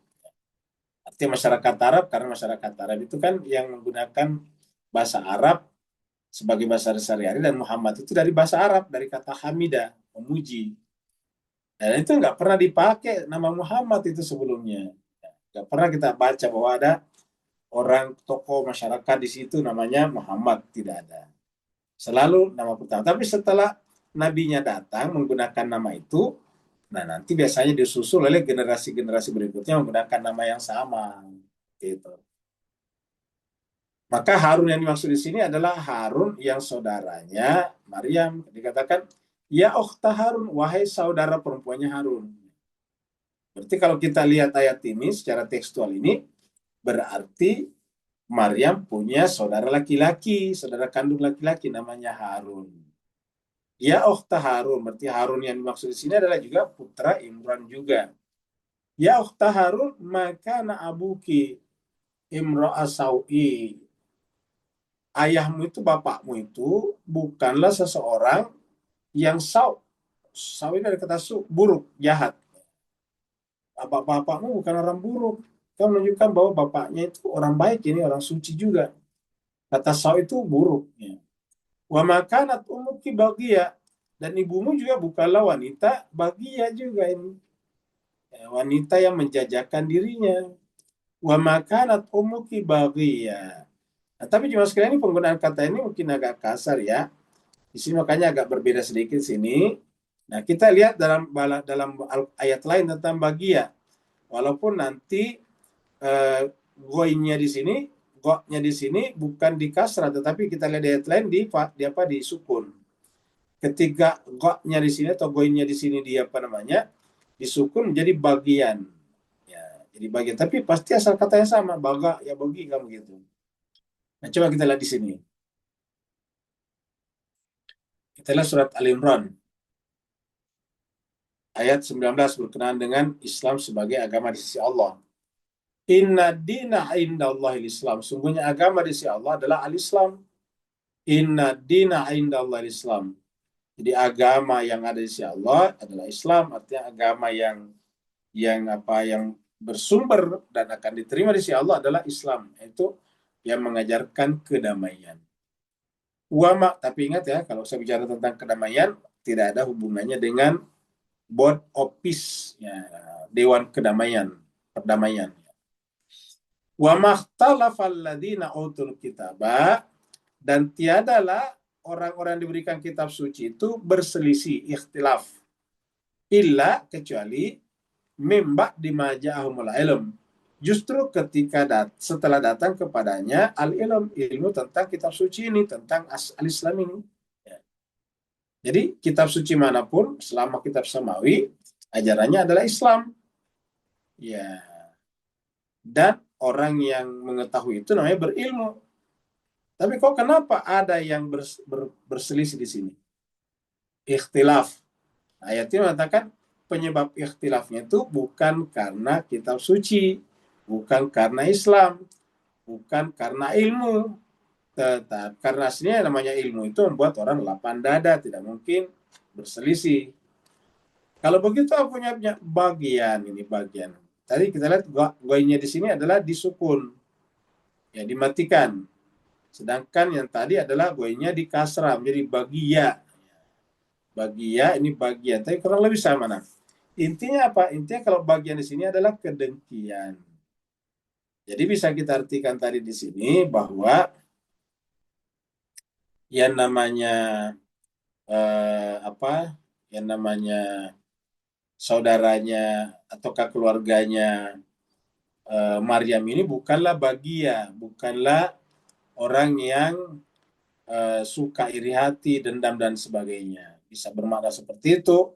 Speaker 1: Artinya masyarakat Arab, karena masyarakat Arab itu kan yang menggunakan bahasa Arab sebagai bahasa sehari-hari, dan Muhammad itu dari bahasa Arab, dari kata Hamidah, memuji. Dan itu nggak pernah dipakai nama Muhammad itu sebelumnya. Nggak pernah kita baca bahwa ada orang tokoh masyarakat di situ namanya Muhammad, tidak ada. Selalu nama pertama. Tapi setelah nabinya datang menggunakan nama itu, nah nanti biasanya disusul oleh generasi-generasi berikutnya menggunakan nama yang sama. Gitu. Maka Harun yang dimaksud di sini adalah Harun yang saudaranya Maryam. Dikatakan, ya ukhta Harun, wahai saudara perempuannya Harun. Berarti kalau kita lihat ayat ini secara tekstual ini, berarti Maryam punya saudara laki-laki, saudara kandung laki-laki namanya Harun. Ya ukhta Harun, berarti Harun yang dimaksud di sini adalah juga putra Imran juga. Ya ukhta Harun, maka na abuki imra'a sau'i. Ayahmu itu, bapakmu itu bukanlah seseorang yang sau ini dari kata buruk, jahat. Bapakmu bukan orang buruk. Kau menunjukkan bahwa bapaknya itu orang baik, ini orang suci juga. Kata sau itu buruk. Wa makanat ummuki baghiyah, dan ibumu juga bukanlah wanita baghiyah juga ini. Wanita yang menjajakan dirinya. Wa makanat ummuki baghiyah. Nah, tapi cuma sekali ini penggunaan kata ini mungkin agak kasar ya. Di sini makanya agak berbeda sedikit sini. Nah, kita lihat dalam ayat lain tentang bagia. Walaupun nanti goinya di sini, goknya di sini bukan di kasrah, tetapi kita lihat di ayat lain di sukun. Ketika goknya di sini atau goinya di sini di sukun menjadi bagian. Ya, jadi bagian. Tapi pasti asal katanya sama, baga ya bagi kamu gitu. Nah, coba kita lihat di sini. Kita lihat surat Al-Imran. Ayat 19 berkenaan dengan Islam sebagai agama di sisi Allah. Inna dina indallahil Islam. Sungguhnya agama di sisi Allah adalah Al-Islam. Inna dina indallahil Islam. Jadi agama yang ada di sisi Allah adalah Islam. Artinya agama yang bersumber dan akan diterima di sisi Allah adalah Islam. Itu yang mengajarkan kedamaian. Tapi ingat ya, kalau saya bicara tentang kedamaian, tidak ada hubungannya dengan Board of Peace, ya, Dewan Perdamaian. Wa makhtalafal ladzina utul kitaba, dan tiadalah orang-orang yang diberikan kitab suci itu berselisih, ikhtilaf, illa kecuali mimba dimaja'ahumul ilm. Justru ketika setelah datang kepadanya ilmu tentang kitab suci ini, tentang al-Islam ini. Ya. Jadi kitab suci manapun selama kitab samawi, ajarannya adalah Islam. Ya. Dan orang yang mengetahui itu namanya berilmu. Tapi kok kenapa ada yang berselisih di sini? Ikhtilaf. Ayat ini mengatakan penyebab ikhtilafnya itu bukan karena kitab suci, bukan karena Islam, bukan karena ilmu, tetap karena aslinya namanya ilmu itu membuat orang lapang dada, tidak mungkin berselisih. Kalau begitu apa punya bagian. Tadi kita lihat goinya di sini adalah disukun, ya dimatikan. Sedangkan yang tadi adalah goinya di kasrah menjadi bagia. Bagia ini bagian, tapi kurang lebih sama. Nah, intinya apa? Intinya kalau bagian di sini adalah kedengkian. Jadi bisa kita artikan tadi di sini bahwa yang namanya yang namanya saudaranya ataukah keluarganya Maryam ini bukanlah bagia, bukanlah orang yang suka iri hati, dendam dan sebagainya. Bisa bermakna seperti itu.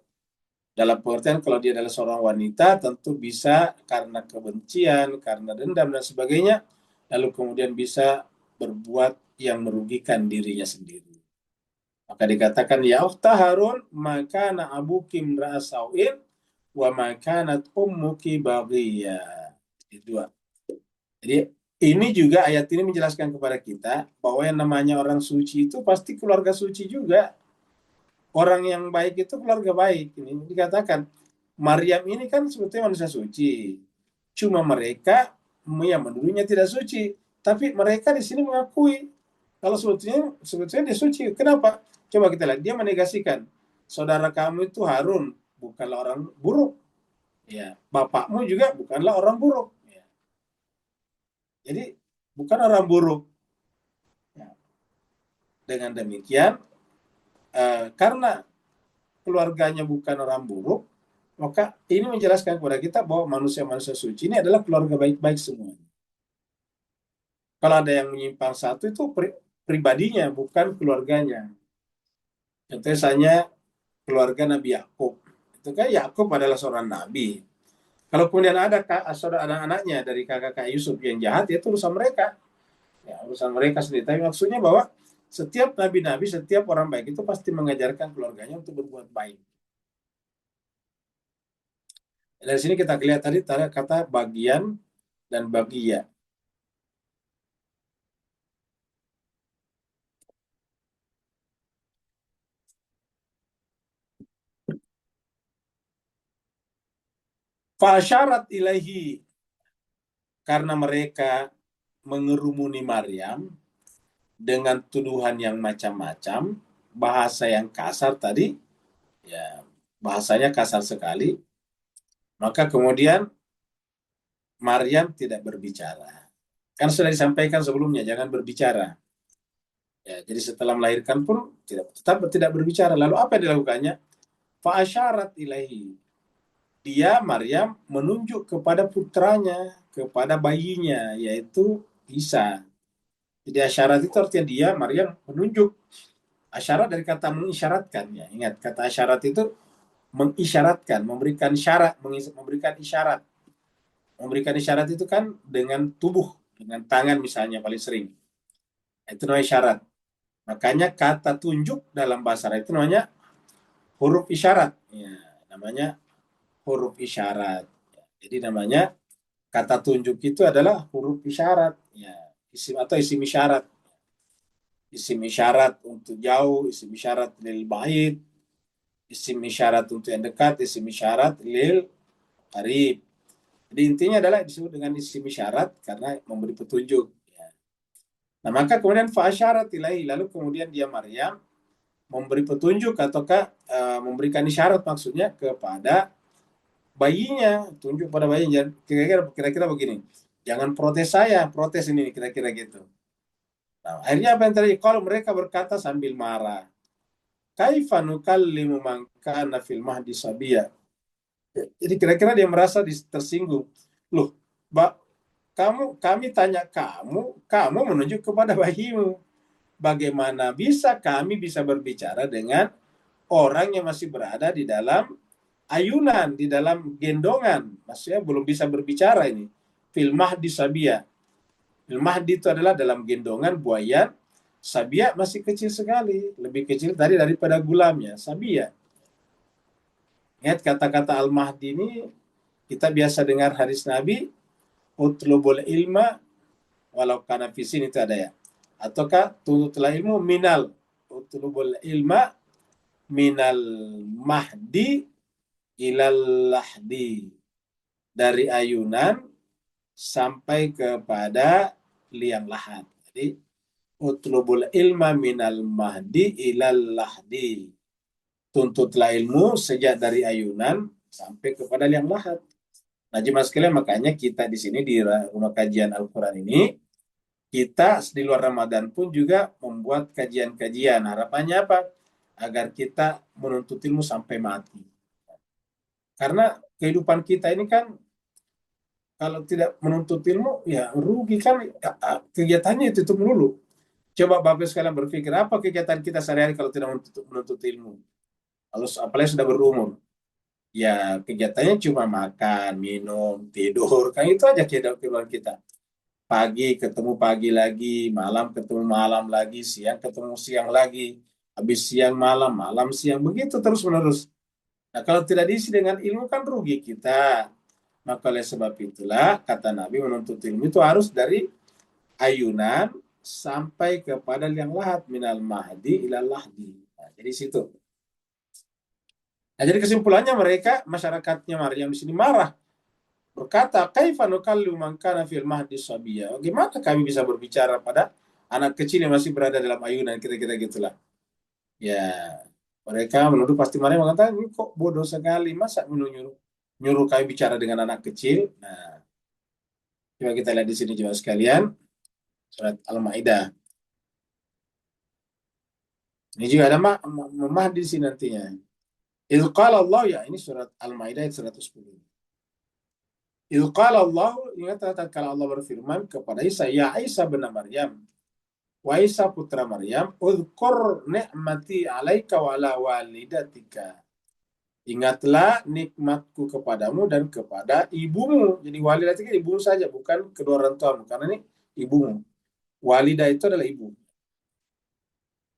Speaker 1: Dalam pengertian kalau dia adalah seorang wanita, tentu bisa karena kebencian, karena dendam dan sebagainya, lalu kemudian bisa berbuat yang merugikan dirinya sendiri. Maka dikatakan, ya ukhta Harun, maka na abuki imra'a sau'in, wa makanat ummuki baghiyah. Itu. Jadi ini juga ayat ini menjelaskan kepada kita bahwa yang namanya orang suci itu pasti keluarga suci juga. Orang yang baik itu keluarga baik. Ini dikatakan Maryam ini kan sebetulnya manusia suci. Cuma mereka yang menuduhnya tidak suci. Tapi mereka di sini mengakui kalau sebetulnya dia suci. Kenapa? Coba kita lihat. Dia menegasikan saudara kamu itu Harun bukanlah orang buruk. Ya, bapakmu juga bukanlah orang buruk. Ya. Jadi bukan orang buruk. Ya. Dengan demikian, karena keluarganya bukan orang buruk, maka ini menjelaskan kepada kita bahwa manusia-manusia suci ini adalah keluarga baik-baik semua. Kalau ada yang menyimpang satu itu pribadinya, bukan keluarganya. Contohnya misalnya keluarga Nabi Yakub. Itu kan Yakub adalah seorang nabi. Kalau kemudian ada saudara anak-anaknya dari kakak Yusuf yang jahat, ya itu urusan mereka. Ya, urusan mereka sendiri. Tapi maksudnya bahwa setiap nabi-nabi, setiap orang baik itu pasti mengajarkan keluarganya untuk berbuat baik. Dari sini kita lihat tadi kata bagian dan bagia. Fasyarat ilahi, karena mereka mengerumuni Maryam dengan tuduhan yang macam-macam, bahasa yang kasar tadi, ya bahasanya kasar sekali, maka kemudian Maryam tidak berbicara. Kan sudah disampaikan sebelumnya, jangan berbicara. Ya, jadi setelah melahirkan pun tetap tidak berbicara. Lalu apa yang dilakukannya? Fa'asyarat ilahi. Dia, Maryam, menunjuk kepada putranya, kepada bayinya, yaitu Isa. Jadi asyarat itu artinya dia, Maryam, menunjuk. Asyarat dari kata mengisyaratkan. Ya. Ingat, kata asyarat itu mengisyaratkan, memberikan syarat, memberikan isyarat. Memberikan isyarat itu kan dengan tubuh, dengan tangan misalnya paling sering. Itu namanya isyarat. Makanya kata tunjuk dalam bahasa Arab itu namanya huruf isyarat. Ya, namanya huruf isyarat. Jadi namanya kata tunjuk itu adalah huruf isyarat. Ya, isim atau isim isyarat. Isim isyarat untuk jauh, isim isyarat lil ba'id, isim isyarat untuk yang dekat, isim isyarat lil qarib. Jadi intinya adalah disebut dengan isim isyarat karena memberi petunjuk. Ya. Nah maka kemudian fa'asyarat ilahi, lalu kemudian dia Maryam memberi petunjuk ataukah memberikan isyarat maksudnya kepada bayinya, tunjuk pada bayinya. Kira-kira begini, jangan protes saya, protes ini kira-kira gitu. Nah, akhirnya apa yang terjadi? Kalau mereka berkata sambil marah, kaifa nukallimu man kana fil mahdi sabiya. Jadi kira-kira dia merasa tersinggung. Loh, kami tanya kamu menunjuk kepada bayimu. Bagaimana bisa kami bisa berbicara dengan orang yang masih berada di dalam ayunan, di dalam gendongan. Maksudnya belum bisa berbicara ini. Fil mahdi sabiya. Fil mahdi itu adalah dalam gendongan buaya. Sabiya masih kecil sekali. Lebih kecil tadi daripada gulamnya. Sabiya. Ingat kata-kata al-mahdi ini kita biasa dengar hadis Nabi. Utlubul ilma walau kana fi sini itu ada ya. Ataukah tuntutlah ilmu minal. Utlubul ilma minal mahdi ilal lahdi, dari ayunan sampai kepada liang lahat. Jadi utlubul ilma minal mahdi ilal lahdi, tuntutlah ilmu sejak dari ayunan sampai kepada liang lahat. Nah jemaah sekalian, makanya kita di sini di rumah kajian Al-Quran ini, kita di luar Ramadan pun juga membuat kajian-kajian. Harapannya apa? Agar kita menuntut ilmu sampai mati. Karena kehidupan kita ini kan kalau tidak menuntut ilmu, ya rugi kan, kegiatannya itu melulu. Coba Bapak sekalian berpikir, apa kegiatan kita sehari-hari kalau tidak menuntut ilmu? Kalau apalagi sudah berumur. ya kegiatannya cuma makan, minum, tidur, kan itu aja kehidupan kita. Pagi ketemu pagi lagi, malam ketemu malam lagi, siang ketemu siang lagi, habis siang malam, malam siang, begitu terus menerus. Nah, kalau tidak diisi dengan ilmu kan rugi kita. Maka oleh sebab itulah kata Nabi, menuntut ilmu itu harus dari ayunan sampai kepada liang lahat, minal mahdi ilal lahdi. Nah, jadi situ. Nah, jadi kesimpulannya mereka, masyarakatnya Maryam di sini marah. Berkata, kaifa nukallimu man kana fil mahdi sabiyya? Bagaimana kami bisa berbicara pada anak kecil yang masih berada dalam ayunan, kira-kira gitulah. Ya, mereka menuduh pasti Maryam mengatakan, ini kok bodoh sekali, masa nyuruh kami bicara dengan anak kecil? Nah, coba kita lihat di sini juga sekalian, surat Al-Maidah. Ini juga ada Mahdi di sini nantinya. Idz qala Allah, ya ini surat Al-Maidah ayat 110. Idz qala Allah, ingat tatkala Allah berfirman kepada Isa, ya Isa bin Maryam, wa Isa putra Maryam, udhkur ni'mati 'alaika wa 'ala walidatika. Ingatlah nikmatku kepadamu dan kepada ibumu. Jadi walidatika ibumu saja, bukan kedua orang tuamu, karena ini ibumu. Walidah itu adalah ibu.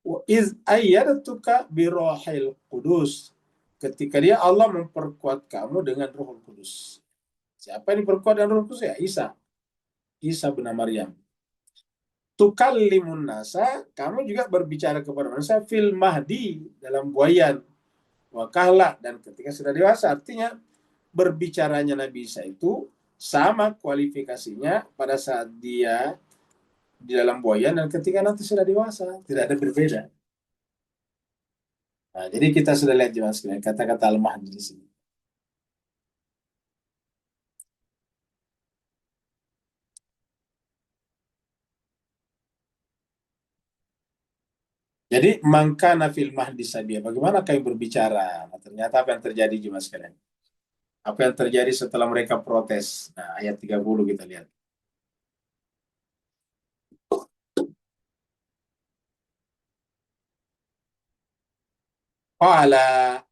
Speaker 1: Wa iz ayyadtuka bi Ruhil Qudus. Ketika dia Allah memperkuat kamu dengan Ruhul Kudus. Siapa yang diperkuat dengan Ruhul Kudus? Ya Isa bin Maryam. Tukallimun nasa, kamu juga berbicara kepada manusia fil mahdi, dalam buayan, wa kahla, dan ketika sudah dewasa. Artinya berbicaranya Nabi Isa itu sama kualifikasinya pada saat dia di dalam buayan dan ketika nanti sudah dewasa, tidak ada berbeda. Nah, jadi kita sudah lihat jelas kata-kata al-mahdi di sini. Jadi mangkana fil mahdi sabia. Bagaimana kami berbicara? Nah, ternyata apa yang terjadi juga sekalian? Apa yang terjadi setelah mereka protes? Nah, ayat 30 kita lihat. Qala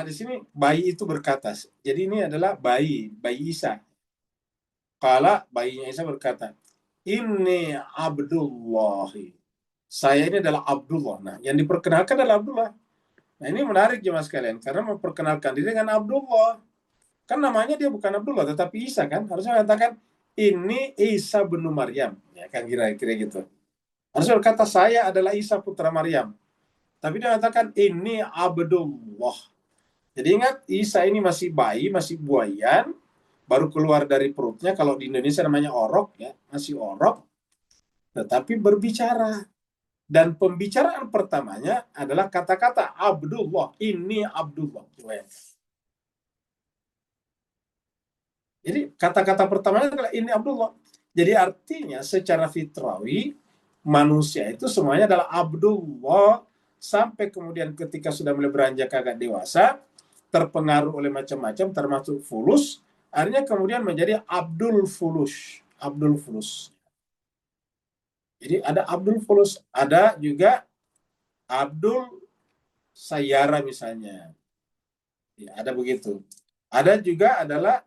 Speaker 1: di sini bayi itu berkata. Jadi ini adalah bayi Isa. Qala, bayinya Isa berkata, "Inni Abdullahi." Saya ini adalah Abdullah. Nah, yang diperkenalkan adalah Abdullah. Nah, ini menarik jemaah sekalian karena memperkenalkan diri dengan Abdullah. Kan namanya dia bukan Abdullah tetapi Isa kan. Harusnya mengatakan ini Isa bin Maryam. Ya kan kira-kira gitu. Harusnya berkata saya adalah Isa putra Maryam. Tapi dia mengatakan ini Abdullah. Jadi ingat Isa ini masih bayi, masih buayan, baru keluar dari perutnya. Kalau di Indonesia namanya orok ya, masih orok. Tetapi berbicara. Dan pembicaraan pertamanya adalah kata-kata Abdullah. Ini Abdullah. Jadi kata-kata pertamanya adalah ini Abdullah. Jadi artinya secara fitrawi manusia itu semuanya adalah Abdullah sampai kemudian ketika sudah mulai beranjak agak dewasa, terpengaruh oleh macam-macam termasuk fulus, akhirnya kemudian menjadi Abdul Fulus. Abdul Fulus. Jadi ada Abdul Fulus, ada juga Abdul Sayyara misalnya. Ya, ada begitu. Ada juga adalah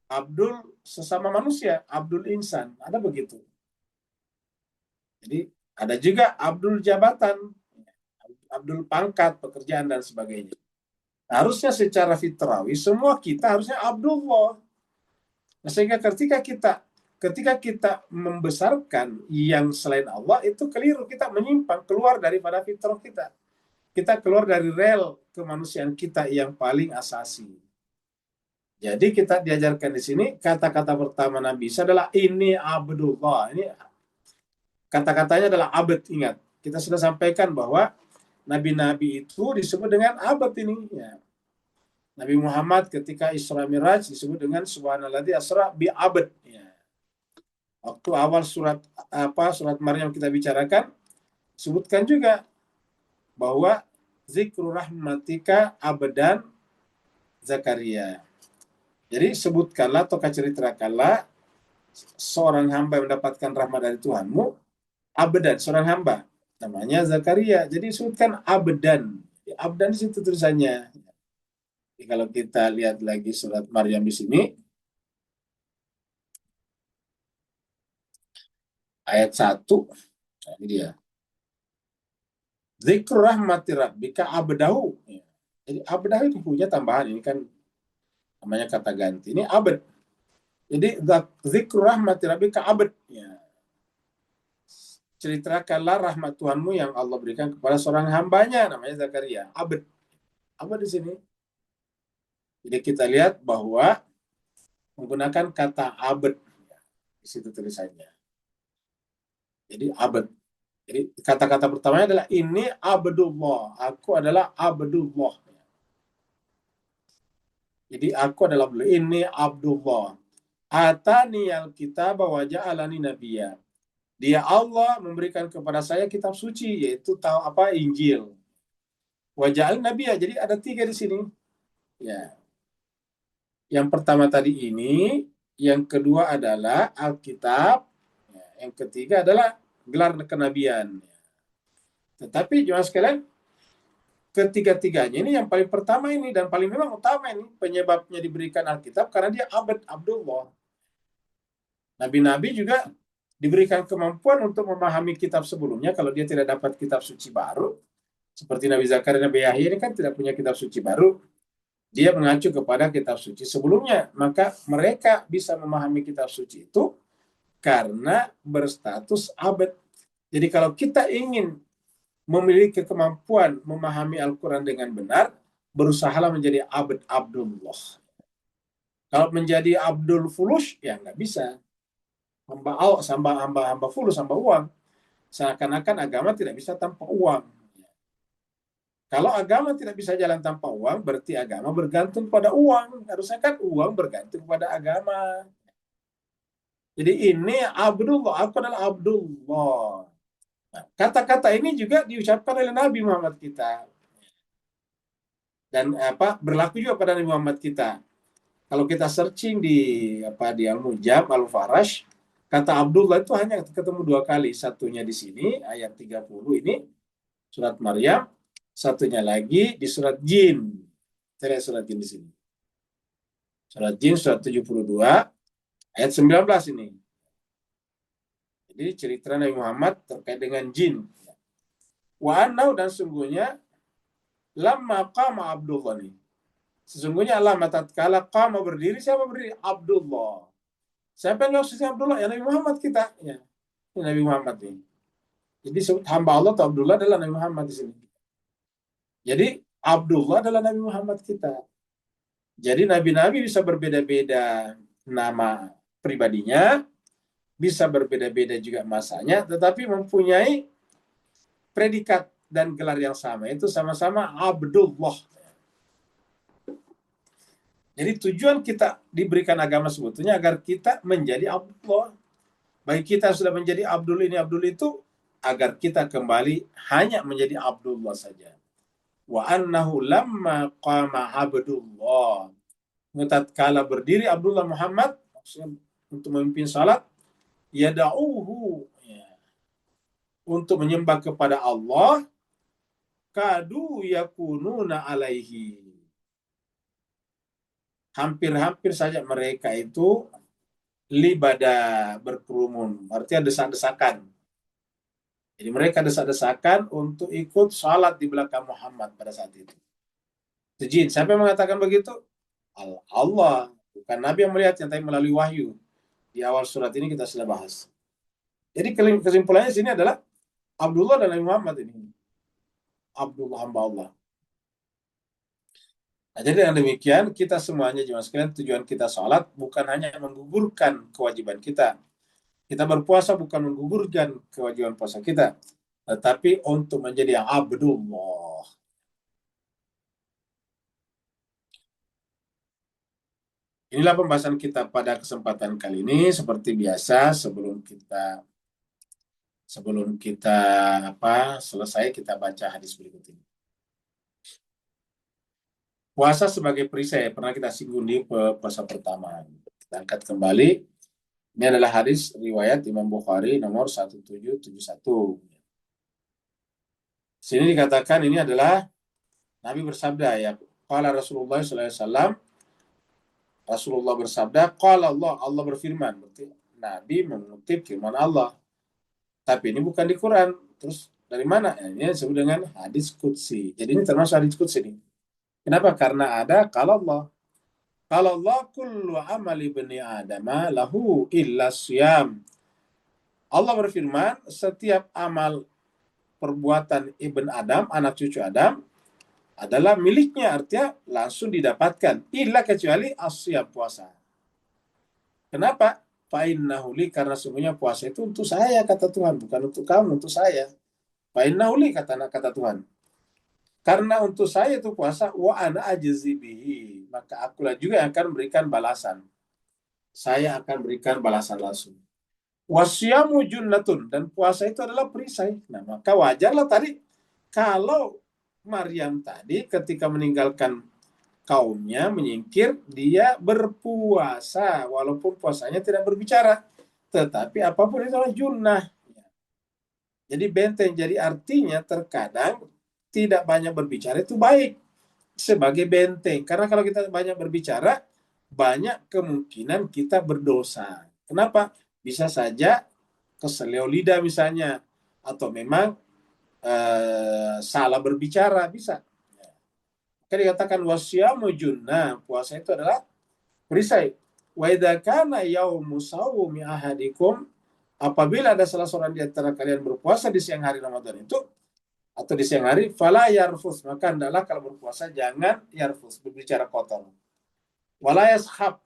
Speaker 1: Abdul sesama manusia, Abdul Insan, ada begitu. Jadi ada juga Abdul Jabatan, Abdul Pangkat, pekerjaan dan sebagainya. Harusnya secara fitrawi semua kita harusnya Abdullah. Nah, sehingga ketika kita membesarkan yang selain Allah itu keliru, kita menyimpang, keluar daripada fitrah kita. Kita keluar dari rel kemanusiaan kita yang paling asasi. Jadi kita diajarkan di sini kata-kata pertama Nabi Isa adalah ini Abdullah. Ini kata-katanya adalah abd, ingat. Kita sudah sampaikan bahwa nabi-nabi itu disebut dengan abd ini. Ya. Nabi Muhammad ketika Isra Miraj disebut dengan subhanalladzi asra bi abd. Ya. Waktu awal surat Maryam kita bicarakan, sebutkan juga bahwa zikru rahmatika abdan Zakaria. Jadi sebutkanlah atau ceritakanlah seorang hamba yang mendapatkan rahmat dari Tuhanmu, abdan, seorang hamba, namanya Zakaria. Jadi sebutkan abdan. Abdan di situ tulisannya. Jadi kalau kita lihat lagi surat Maryam di sini, ayat 1, nah, ini dia. Zikr rahmati rabbika abdahu. Ya. Jadi abdahu itu punya tambahan, ini kan namanya kata ganti. Ini abad. Jadi zikr rahmati rabbika abad. Ya. Ceritakanlah rahmat Tuhanmu yang Allah berikan kepada seorang hambanya, namanya Zakaria. Abad. Abad di sini. Jadi kita lihat bahwa menggunakan kata abad. Di situ tulisannya. Jadi abad. Jadi kata-kata pertamanya adalah ini abdullah. Aku adalah abdullah. Jadi aku adalah Abdullah. Ini Abdullah. Atani al-kitab wa ja'alani nabiyya. Dia Allah memberikan kepada saya kitab suci, yaitu tahu apa Injil. Wa ja'alani nabiyya. Jadi ada 3 di sini. Ya. Yang pertama tadi ini, yang kedua adalah Alkitab, yang ketiga adalah gelar kenabian. Tetapi jemaah sekalian, ketiga-tiganya ini yang paling pertama ini dan paling memang utama ini penyebabnya diberikan Alkitab karena dia abad Abdullah. Nabi-nabi juga diberikan kemampuan untuk memahami kitab sebelumnya kalau dia tidak dapat kitab suci baru. Seperti Nabi Zakaria, Nabi Yahya ini kan tidak punya kitab suci baru. Dia mengacu kepada kitab suci sebelumnya. Maka mereka bisa memahami kitab suci itu karena berstatus abad. Jadi kalau kita ingin memiliki kemampuan memahami Al-Quran dengan benar, berusahalah menjadi abad Abdullah. Kalau menjadi Abdul Fulus, ya nggak bisa. Hamba fulus, hamba uang. Seakan-akan agama tidak bisa tanpa uang. Kalau agama tidak bisa jalan tanpa uang, berarti agama bergantung pada uang. Harusnya kan uang bergantung pada agama. Jadi ini Abdullah, aku adalah Abdullah. Nah, kata-kata ini juga diucapkan oleh Nabi Muhammad kita. Dan berlaku juga pada Nabi Muhammad kita. Kalau kita searching di Al-Mujam, Al-Farash, kata Abdullah itu hanya ketemu 2 kali. Satunya di sini, ayat 30 ini, surat Maryam. Satunya lagi di surat Jin. Saya lihat surat Jin di sini. Surat Jin, surat 72, ayat 19 ini. Jadi cerita Nabi Muhammad terkait dengan jin. Wa annau, dan sungguhnya, lamma qama Abdullah nih. Sesungguhnya lama tatkala qama berdiri, siapa berdiri? Abdullah. Siapa yang maksudnya Abdullah? Ya Nabi Muhammad kita. Ya. Ini Nabi Muhammad ini. Jadi hamba Allah atau Abdullah adalah Nabi Muhammad di sini. Jadi Abdullah adalah Nabi Muhammad kita. Jadi nabi-nabi bisa berbeda-beda nama pribadinya, bisa berbeda-beda juga masanya, tetapi mempunyai predikat dan gelar yang sama, itu sama-sama Abdullah. Jadi tujuan kita diberikan agama sebetulnya agar kita menjadi Abdullah. Bagi kita sudah menjadi Abdul ini, Abdul itu, agar kita kembali hanya menjadi Abdullah saja. Wa annahu lamma qama Abdullah. Tatkala berdiri Abdullah Muhammad, maksudnya untuk memimpin salat, yada'uhu, ya, untuk menyembah kepada Allah, kadu yakununa alaihi. Hampir-hampir saja mereka itu libada, berkerumun, artinya desak-desakan. Jadi mereka desak-desakan untuk ikut salat di belakang Muhammad pada saat itu. Jin, siapa yang mengatakan begitu? Allah, bukan Nabi yang melihatnya, tapi melalui wahyu. Di awal surat ini kita sudah bahas. Jadi kesimpulannya sini adalah Abdullah dan Nabi Muhammad ini. Abdullah, hamba Allah. Nah, jadi dengan demikian kita semuanya jemaah sekalian, tujuan kita salat bukan hanya menggugurkan kewajiban kita. Kita berpuasa bukan menggugurkan kewajiban puasa kita, tetapi untuk menjadi yang Abdullah. Inilah pembahasan kita pada kesempatan kali ini. Seperti biasa, sebelum kita selesai, kita baca hadis berikut ini. Puasa sebagai perisai, pernah kita singgung di puasa pertama. Kita angkat kembali. Ini adalah hadis riwayat Imam Bukhari nomor 1771. Sini dikatakan ini adalah Nabi bersabda, ya, Qala Rasulullah sallallahu alaihi wasallam, Rasulullah bersabda, qala Allah berfirman. Berarti Nabi mengutip firman Allah. Tapi ini bukan di Quran. Terus dari mana? Ini disebut dengan hadis qudsi. Jadi ini termasuk hadis qudsi ini. Kenapa? Karena ada kalau Allah kullu amali bani adama lahu illa siyam. Allah berfirman, setiap amal perbuatan ibn Adam, anak cucu Adam, adalah miliknya, artinya langsung didapatkan. Illa kecuali asyam, puasa. Kenapa? Fa'innahu li, karena semuanya puasa itu untuk saya, kata Tuhan. Bukan untuk kamu, untuk saya. Fa'innahu li, kata Tuhan. Karena untuk saya itu puasa, wa ana ajzi bihi, maka akulah juga yang akan memberikan balasan. Saya akan berikan balasan langsung. Wasyamu junnatun, dan puasa itu adalah perisai. Nah, maka wajarlah tadi kalau Maryam tadi ketika meninggalkan kaumnya, menyingkir, dia berpuasa walaupun puasanya tidak berbicara. Tetapi apapun itu adalah junnah. Jadi benteng. Jadi artinya terkadang tidak banyak berbicara itu baik sebagai benteng. Karena kalau kita banyak berbicara, banyak kemungkinan kita berdosa. Kenapa? Bisa saja keseleo lidah misalnya, atau memang salah berbicara, bisa. Maka dikatakan wasyamu junnah, puasa itu adalah perisai. Wa idza kana yaumu sawmi ahadikum, apabila ada salah seorang di antara kalian berpuasa di siang hari Ramadan itu, atau di siang hari, fala yarfus, maka hendaklah kalau berpuasa jangan yarfus, berbicara kotor. Wala yashab,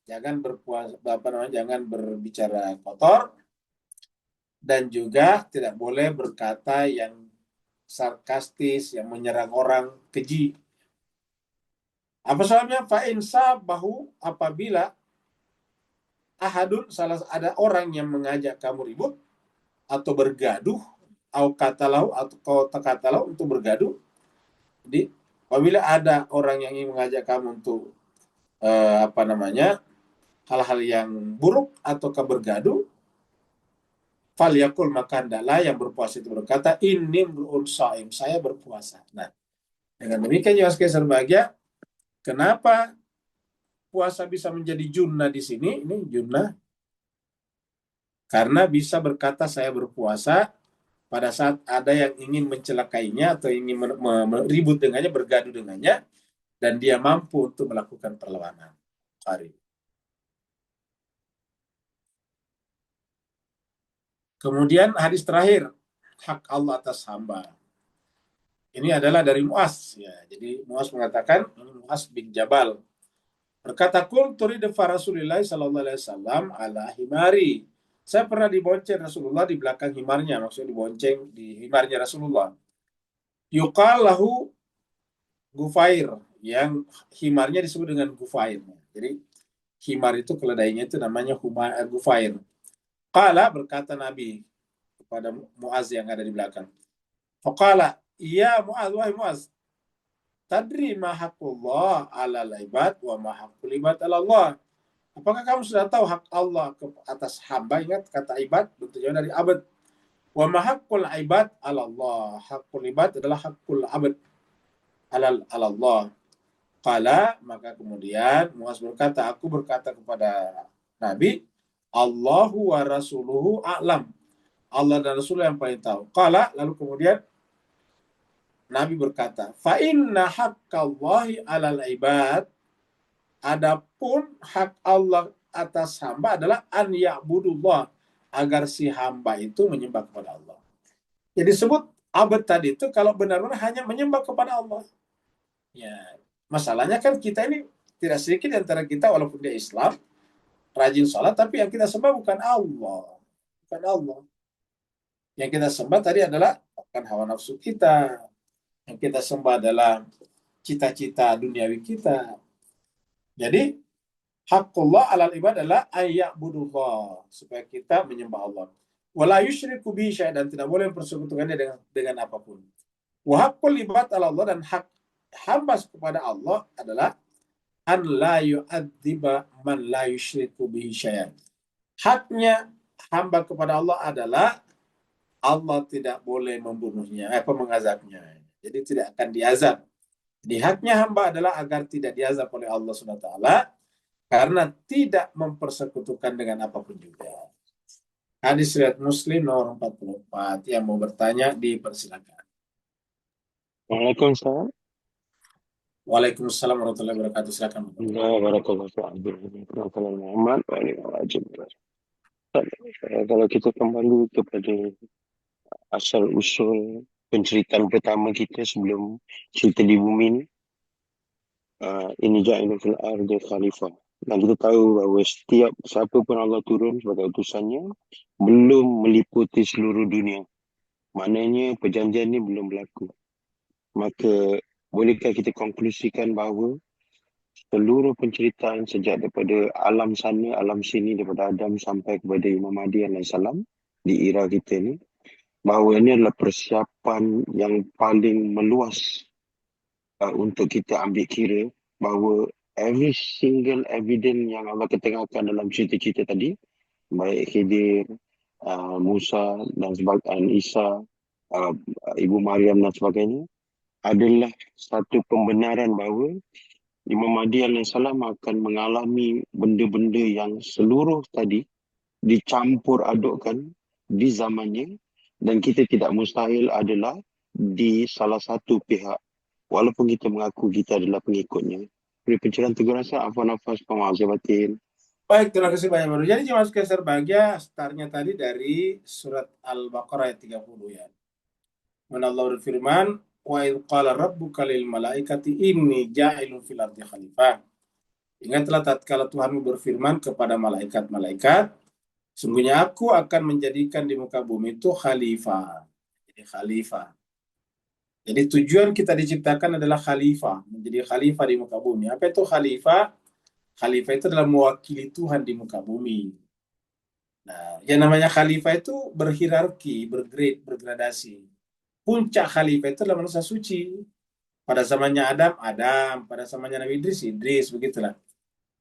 Speaker 1: jangan berpuasa, jangan berbicara kotor, dan juga tidak boleh berkata yang sarkastis, yang menyerang orang, keji. Apa sebabnya? Fa'in sabahu, apabila ahadun, ada orang yang mengajak kamu ribut atau bergaduh, atau katalau untuk bergaduh. Jadi apabila ada orang yang ingin mengajak kamu untuk hal-hal yang buruk atau bergaduh, falyakul, maka hendaklah yang berpuasa itu berkata, inni mru'un shaim, saya berpuasa. Nah, dengan demikian ya sekalian berbahagia, kenapa puasa bisa menjadi junnah di sini? Ini junnah karena bisa berkata saya berpuasa pada saat ada yang ingin mencelakainya atau ingin ribut dengannya, bergaduh dengannya, dan dia mampu untuk melakukan perlawanan. Kemudian hadis terakhir, hak Allah atas hamba. Ini adalah dari Muaz. Ya, jadi Muaz mengatakan, Muaz bin Jabal berkata, "Qul turidafa Rasulillah sallallahu alaihi wasallam ala himari." Saya pernah dibonceng Rasulullah di belakang himarnya, maksudnya dibonceng di himarnya Rasulullah. Yuqal lahu Gufair, yang himarnya disebut dengan Gufair. Jadi himar itu keledainya itu namanya Gufair. Qala, berkata Nabi kepada Muaz yang ada di belakang. Faqala, iya Muaz, wahai Muaz, tadri ma haqqullah 'alal ibad wa ma haqqul ibad 'ala Allah. Apakah kamu sudah tahu hak Allah atas hamba? Ingat kata ibad bentuknya dari abad. Wa ma haqqul ibad 'ala Allah. Haqqul ibad adalah haqqul abad 'ala Allah. Qala, maka kemudian Muaz berkata, aku berkata kepada Nabi, Allahu wa rasuluhu a'lam. Allah dan Rasulullah yang paling tahu. Qala, lalu kemudian Nabi berkata, fa inna haqqallahi 'alal ibad, adapun hak Allah atas hamba adalah an ya'budullah, agar si hamba itu menyembah kepada Allah. Jadi disebut abad tadi itu kalau benar-benar hanya menyembah kepada Allah. Ya, masalahnya kan kita ini tidak sedikit di antara kita walaupun dia Islam, rajin sholat, tapi yang kita sembah bukan Allah. Bukan Allah. Yang kita sembah tadi adalah bukan hawa nafsu kita. Yang kita sembah adalah cita-cita duniawi kita. Jadi, haqqullah 'alal ibad adalah ayya'budullah, supaya kita menyembah Allah. Wala yusyriku bihi syai'an, dan tidak boleh mempersekutukannya dengan apapun. Wa haqqul ibad 'ala Allah, dan hak hamba kepada Allah adalah an la yu'adziba man la yusyriku bihi syai'an. Haknya hamba kepada Allah adalah Allah tidak boleh membunuhnya, mengazabnya. Jadi tidak akan diazab Jadi haknya hamba adalah agar tidak diazab oleh Allah SWT karena tidak mempersekutukan dengan apapun juga. Hadis riwayat Muslim nomor 44. Yang mau bertanya dipersilakan.
Speaker 5: Waalaikumsalam.
Speaker 1: Waalaikumsalam warahmatullahi wabarakatuh. Silakan.
Speaker 5: Barakallahu fiikum. Muhammad wa alihi wa kalau kita kembali kepada asal usul penceritaan pertama kita sebelum cerita di bumi ni, ini ja'ilun fil ardi khalifah. Dan kita tahu bahawa setiap siapa pun Allah turun sebagai utusannya belum meliputi seluruh dunia. Maknanya perjanjian ni belum berlaku. Maka bolehkah kita konklusikan bahawa seluruh penceritaan sejak daripada alam sana, alam sini, daripada Adam sampai kepada Imam Mahdi alaihissalam di era kita ni, bahawa ini adalah persiapan yang paling meluas untuk kita ambil kira bahawa every single evidence yang Allah ketengahkan dalam cerita-cerita tadi, baik Khidir, Musa dan sebagainya, Isa, Ibu Maryam dan sebagainya, adalah satu pembenaran bahawa Imam Mahdi alaihissalam akan mengalami benda-benda yang seluruh tadi dicampur adukkan di zamannya, dan kita tidak mustahil adalah di salah satu pihak walaupun kita mengaku kita adalah pengikutnya. Beri pencerahan teguran saya, afwan nafas, pemaaf batin.
Speaker 1: Baik, terima kasih banyak baru. Jadi masuk ke Serbagia, startnya tadi dari surat Al-Baqarah ayat 30 ya. Mana Allah berfirman, wa idh qala rabbuka lil malaikati inni ja'ilun fil ardi khalifah. Ingatlah tatkala Tuhanmu berfirman kepada malaikat-malaikat, sungguhnya aku akan menjadikan di muka bumi itu khalifah. Jadi khalifah. Jadi tujuan kita diciptakan adalah khalifah, menjadi khalifah di muka bumi. Apa itu khalifah? Khalifah itu adalah mewakili Tuhan di muka bumi. Nah, yang namanya khalifah itu berhierarki, bergrade, bergradasi. Puncak khalifah itu adalah manusia suci. Pada zamannya Adam, pada zamannya Nabi Idris, begitulah.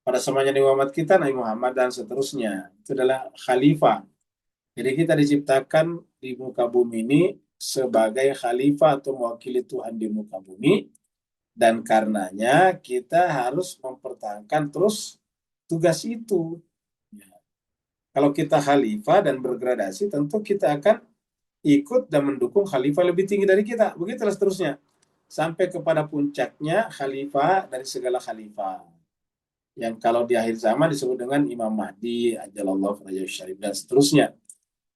Speaker 1: Pada zamannya Nabi Muhammad kita, Nabi Muhammad dan seterusnya. Itu adalah khalifah. Jadi kita diciptakan di muka bumi ini sebagai khalifah atau mewakili Tuhan di muka bumi, dan karenanya kita harus mempertahankan terus tugas itu. Ya. Kalau kita khalifah dan bergradasi, tentu kita akan ikut dan mendukung khalifah lebih tinggi dari kita. Begitulah seterusnya. Sampai kepada puncaknya khalifah dari segala khalifah. Yang kalau di akhir zaman disebut dengan Imam Mahdi, ajalallahu farajahu syarif, dan seterusnya.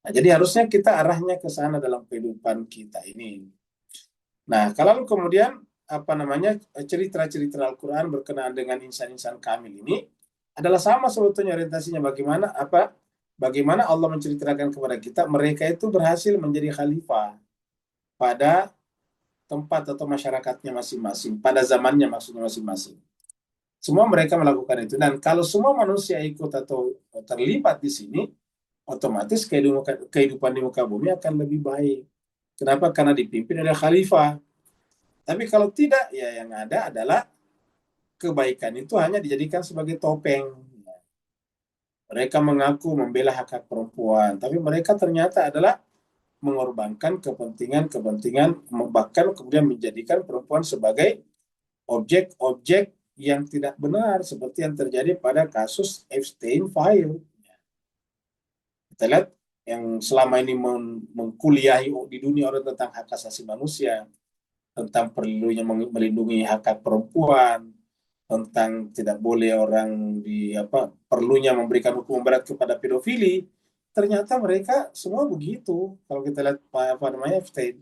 Speaker 1: Nah, jadi harusnya kita arahnya ke sana dalam kehidupan kita ini. Nah, kalau kemudian cerita-cerita Al-Quran berkenaan dengan insan-insan kamil ini adalah sama sebetulnya orientasinya, bagaimana Allah menceritakan kepada kita mereka itu berhasil menjadi khalifah pada tempat atau masyarakatnya masing-masing, pada zamannya maksudnya masing-masing. Semua mereka melakukan itu, dan kalau semua manusia ikut atau terlibat di sini, otomatis kehidupan di muka bumi akan lebih baik. Kenapa? Karena dipimpin oleh khalifah. Tapi kalau tidak, ya yang ada adalah kebaikan itu hanya dijadikan sebagai topeng. Mereka mengaku membela hak-hak perempuan, tapi mereka ternyata adalah mengorbankan kepentingan, bahkan kemudian menjadikan perempuan sebagai objek-objek yang tidak benar, seperti yang terjadi pada kasus Epstein File. Kita lihat yang selama ini mengkuliahi di dunia orang tentang hak asasi manusia, tentang perlunya melindungi hak perempuan, tentang tidak boleh orang perlunya memberikan hukuman berat kepada pedofili. Ternyata mereka semua begitu. Kalau kita lihat Epstein.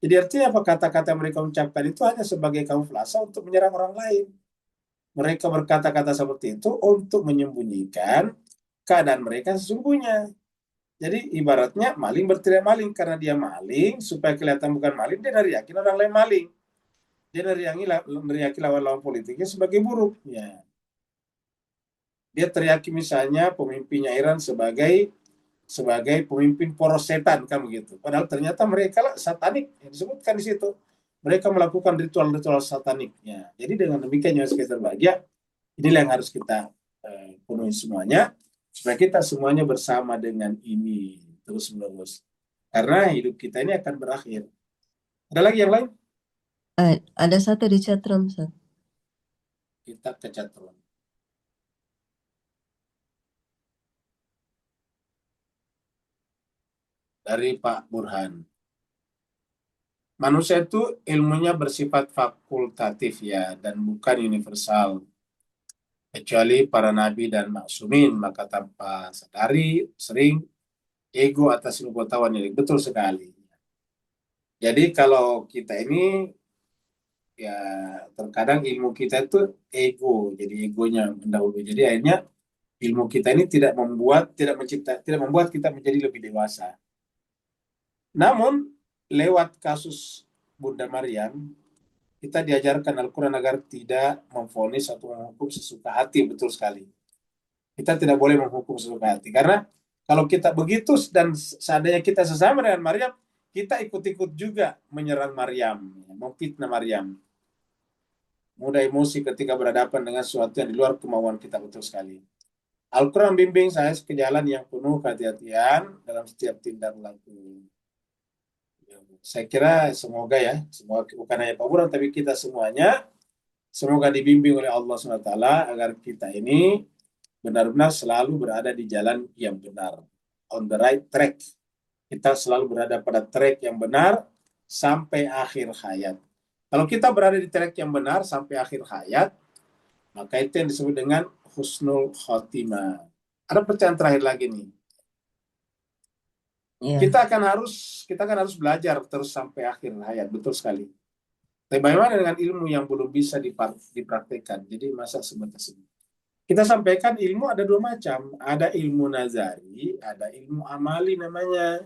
Speaker 1: Jadi artinya kata-kata mereka ucapkan itu hanya sebagai kamuflase untuk menyerang orang lain. Mereka berkata-kata seperti itu untuk menyembunyikan keadaan mereka sesungguhnya. Jadi ibaratnya maling berteriak maling, karena dia maling supaya kelihatan bukan maling, dia neriakin orang lain maling. Dia neriaki lawan-lawan politiknya sebagai buruk. Ya. Dia teriaki misalnya pemimpinnya Iran sebagai pemimpin poros setan, kan begitu. Padahal ternyata mereka lah satanik yang disebutkan di situ. Mereka melakukan ritual-ritual satanik. Ya. Jadi dengan demikian yang sekitar bahagia, inilah yang harus kita penuhi semuanya, supaya kita semuanya bersama dengan ini terus menerus. Karena hidup kita ini akan berakhir. Ada lagi yang lain?
Speaker 4: Ada satu di chatroom, Ustaz.
Speaker 1: Kita ke chatroom. Dari Pak Burhan. Manusia itu ilmunya bersifat fakultatif ya, dan bukan universal. Kecuali para nabi dan maksumin, maka tanpa sadari sering ego atas ilmu pengetahuan ini. Betul sekali. Jadi kalau kita ini ya terkadang ilmu kita itu ego, jadi egonya mendahului. Jadi akhirnya ilmu kita ini tidak membuat kita menjadi lebih dewasa. Namun lewat kasus Bunda Maryam, kita diajarkan Al-Quran agar tidak memvonis atau menghukum sesuka hati. Betul sekali. Kita tidak boleh menghukum sesuka hati. Karena kalau kita begitu dan seandainya kita sesama dengan Maryam, kita ikut-ikut juga menyerang Maryam, memfitnah Maryam. Mudah emosi ketika berhadapan dengan sesuatu yang di luar kemauan kita. Betul sekali. Al-Quran bimbing saya ke jalan yang penuh kehati-hatian dalam setiap tindak laku. Saya kira semoga ya, semoga bukan hanya Pak Burhan, tapi kita semuanya, semoga dibimbing oleh Allah SWT agar kita ini benar-benar selalu berada di jalan yang benar. On the right track. Kita selalu berada pada track yang benar sampai akhir hayat. Kalau kita berada di track yang benar sampai akhir hayat, maka itu yang disebut dengan husnul khotimah. Ada pertanyaan terakhir lagi nih. Kita akan harus belajar terus sampai akhir hayat, betul sekali. Tapi bagaimana dengan ilmu yang belum bisa dipraktekkan? Jadi masa sebatas ini. Kita sampaikan ilmu ada dua macam. Ada ilmu nazari, ada ilmu amali namanya.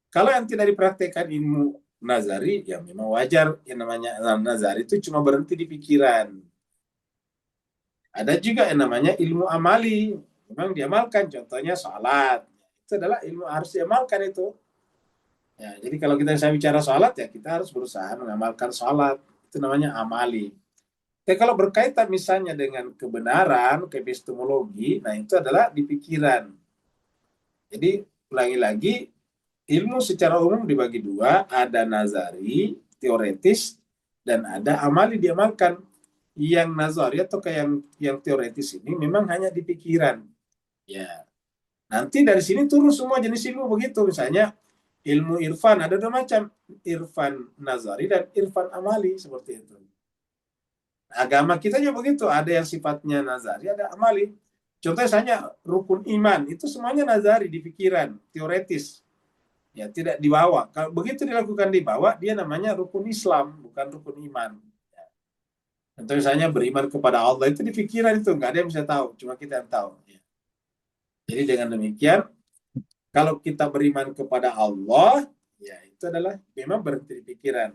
Speaker 1: Kalau yang tidak dipraktekkan ilmu nazari, ya memang wajar. Yang namanya nazari itu cuma berhenti di pikiran. Ada juga yang namanya ilmu amali. Memang diamalkan, contohnya salat. Itu adalah ilmu harus diamalkan itu. Ya, jadi kalau kita bisa bicara salat, ya kita harus berusaha mengamalkan salat. Itu namanya amali. Tapi kalau berkaitan misalnya dengan kebenaran, epistemologi, nah itu adalah di pikiran. Jadi ulangi lagi, ilmu secara umum dibagi dua, ada nazari, teoretis, dan ada amali diamalkan. Yang nazari atau yang teoretis ini memang hanya di pikiran. Ya. Nanti dari sini turun semua jenis ilmu begitu. Misalnya ilmu irfan, ada dua macam. Irfan nazari dan irfan amali, seperti itu. Agama kita juga begitu. Ada yang sifatnya nazari, ada amali. Contohnya misalnya rukun iman, itu semuanya nazari, di pikiran, teoretis. Ya, tidak dibawa. Kalau begitu dilakukan di bawah, dia namanya rukun Islam, bukan rukun iman. Contohnya misalnya beriman kepada Allah, itu di pikiran itu. Nggak ada yang bisa tahu, cuma kita yang tahu. Jadi dengan demikian, kalau kita beriman kepada Allah, ya itu adalah memang berhenti di pikiran.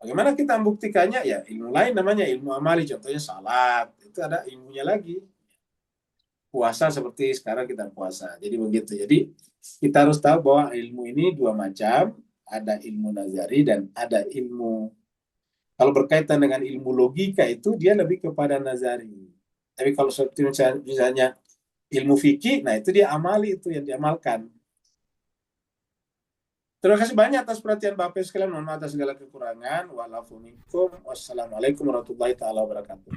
Speaker 1: Bagaimana kita membuktikannya? Ya ilmu lain namanya ilmu amali, contohnya salat, itu ada ilmunya lagi. Puasa seperti sekarang kita puasa. Jadi begitu. Jadi kita harus tahu bahwa ilmu ini dua macam, ada ilmu nazari dan ada ilmu. Kalau berkaitan dengan ilmu logika itu dia lebih kepada nazari. Tapi kalau seperti misalnya ilmu fikih, nah itu dia amali, itu yang diamalkan. Terima kasih banyak atas perhatian Bapak sekalian. Mohon maaf atas segala kekurangan. Wassalamualaikum warahmatullahi wabarakatuh.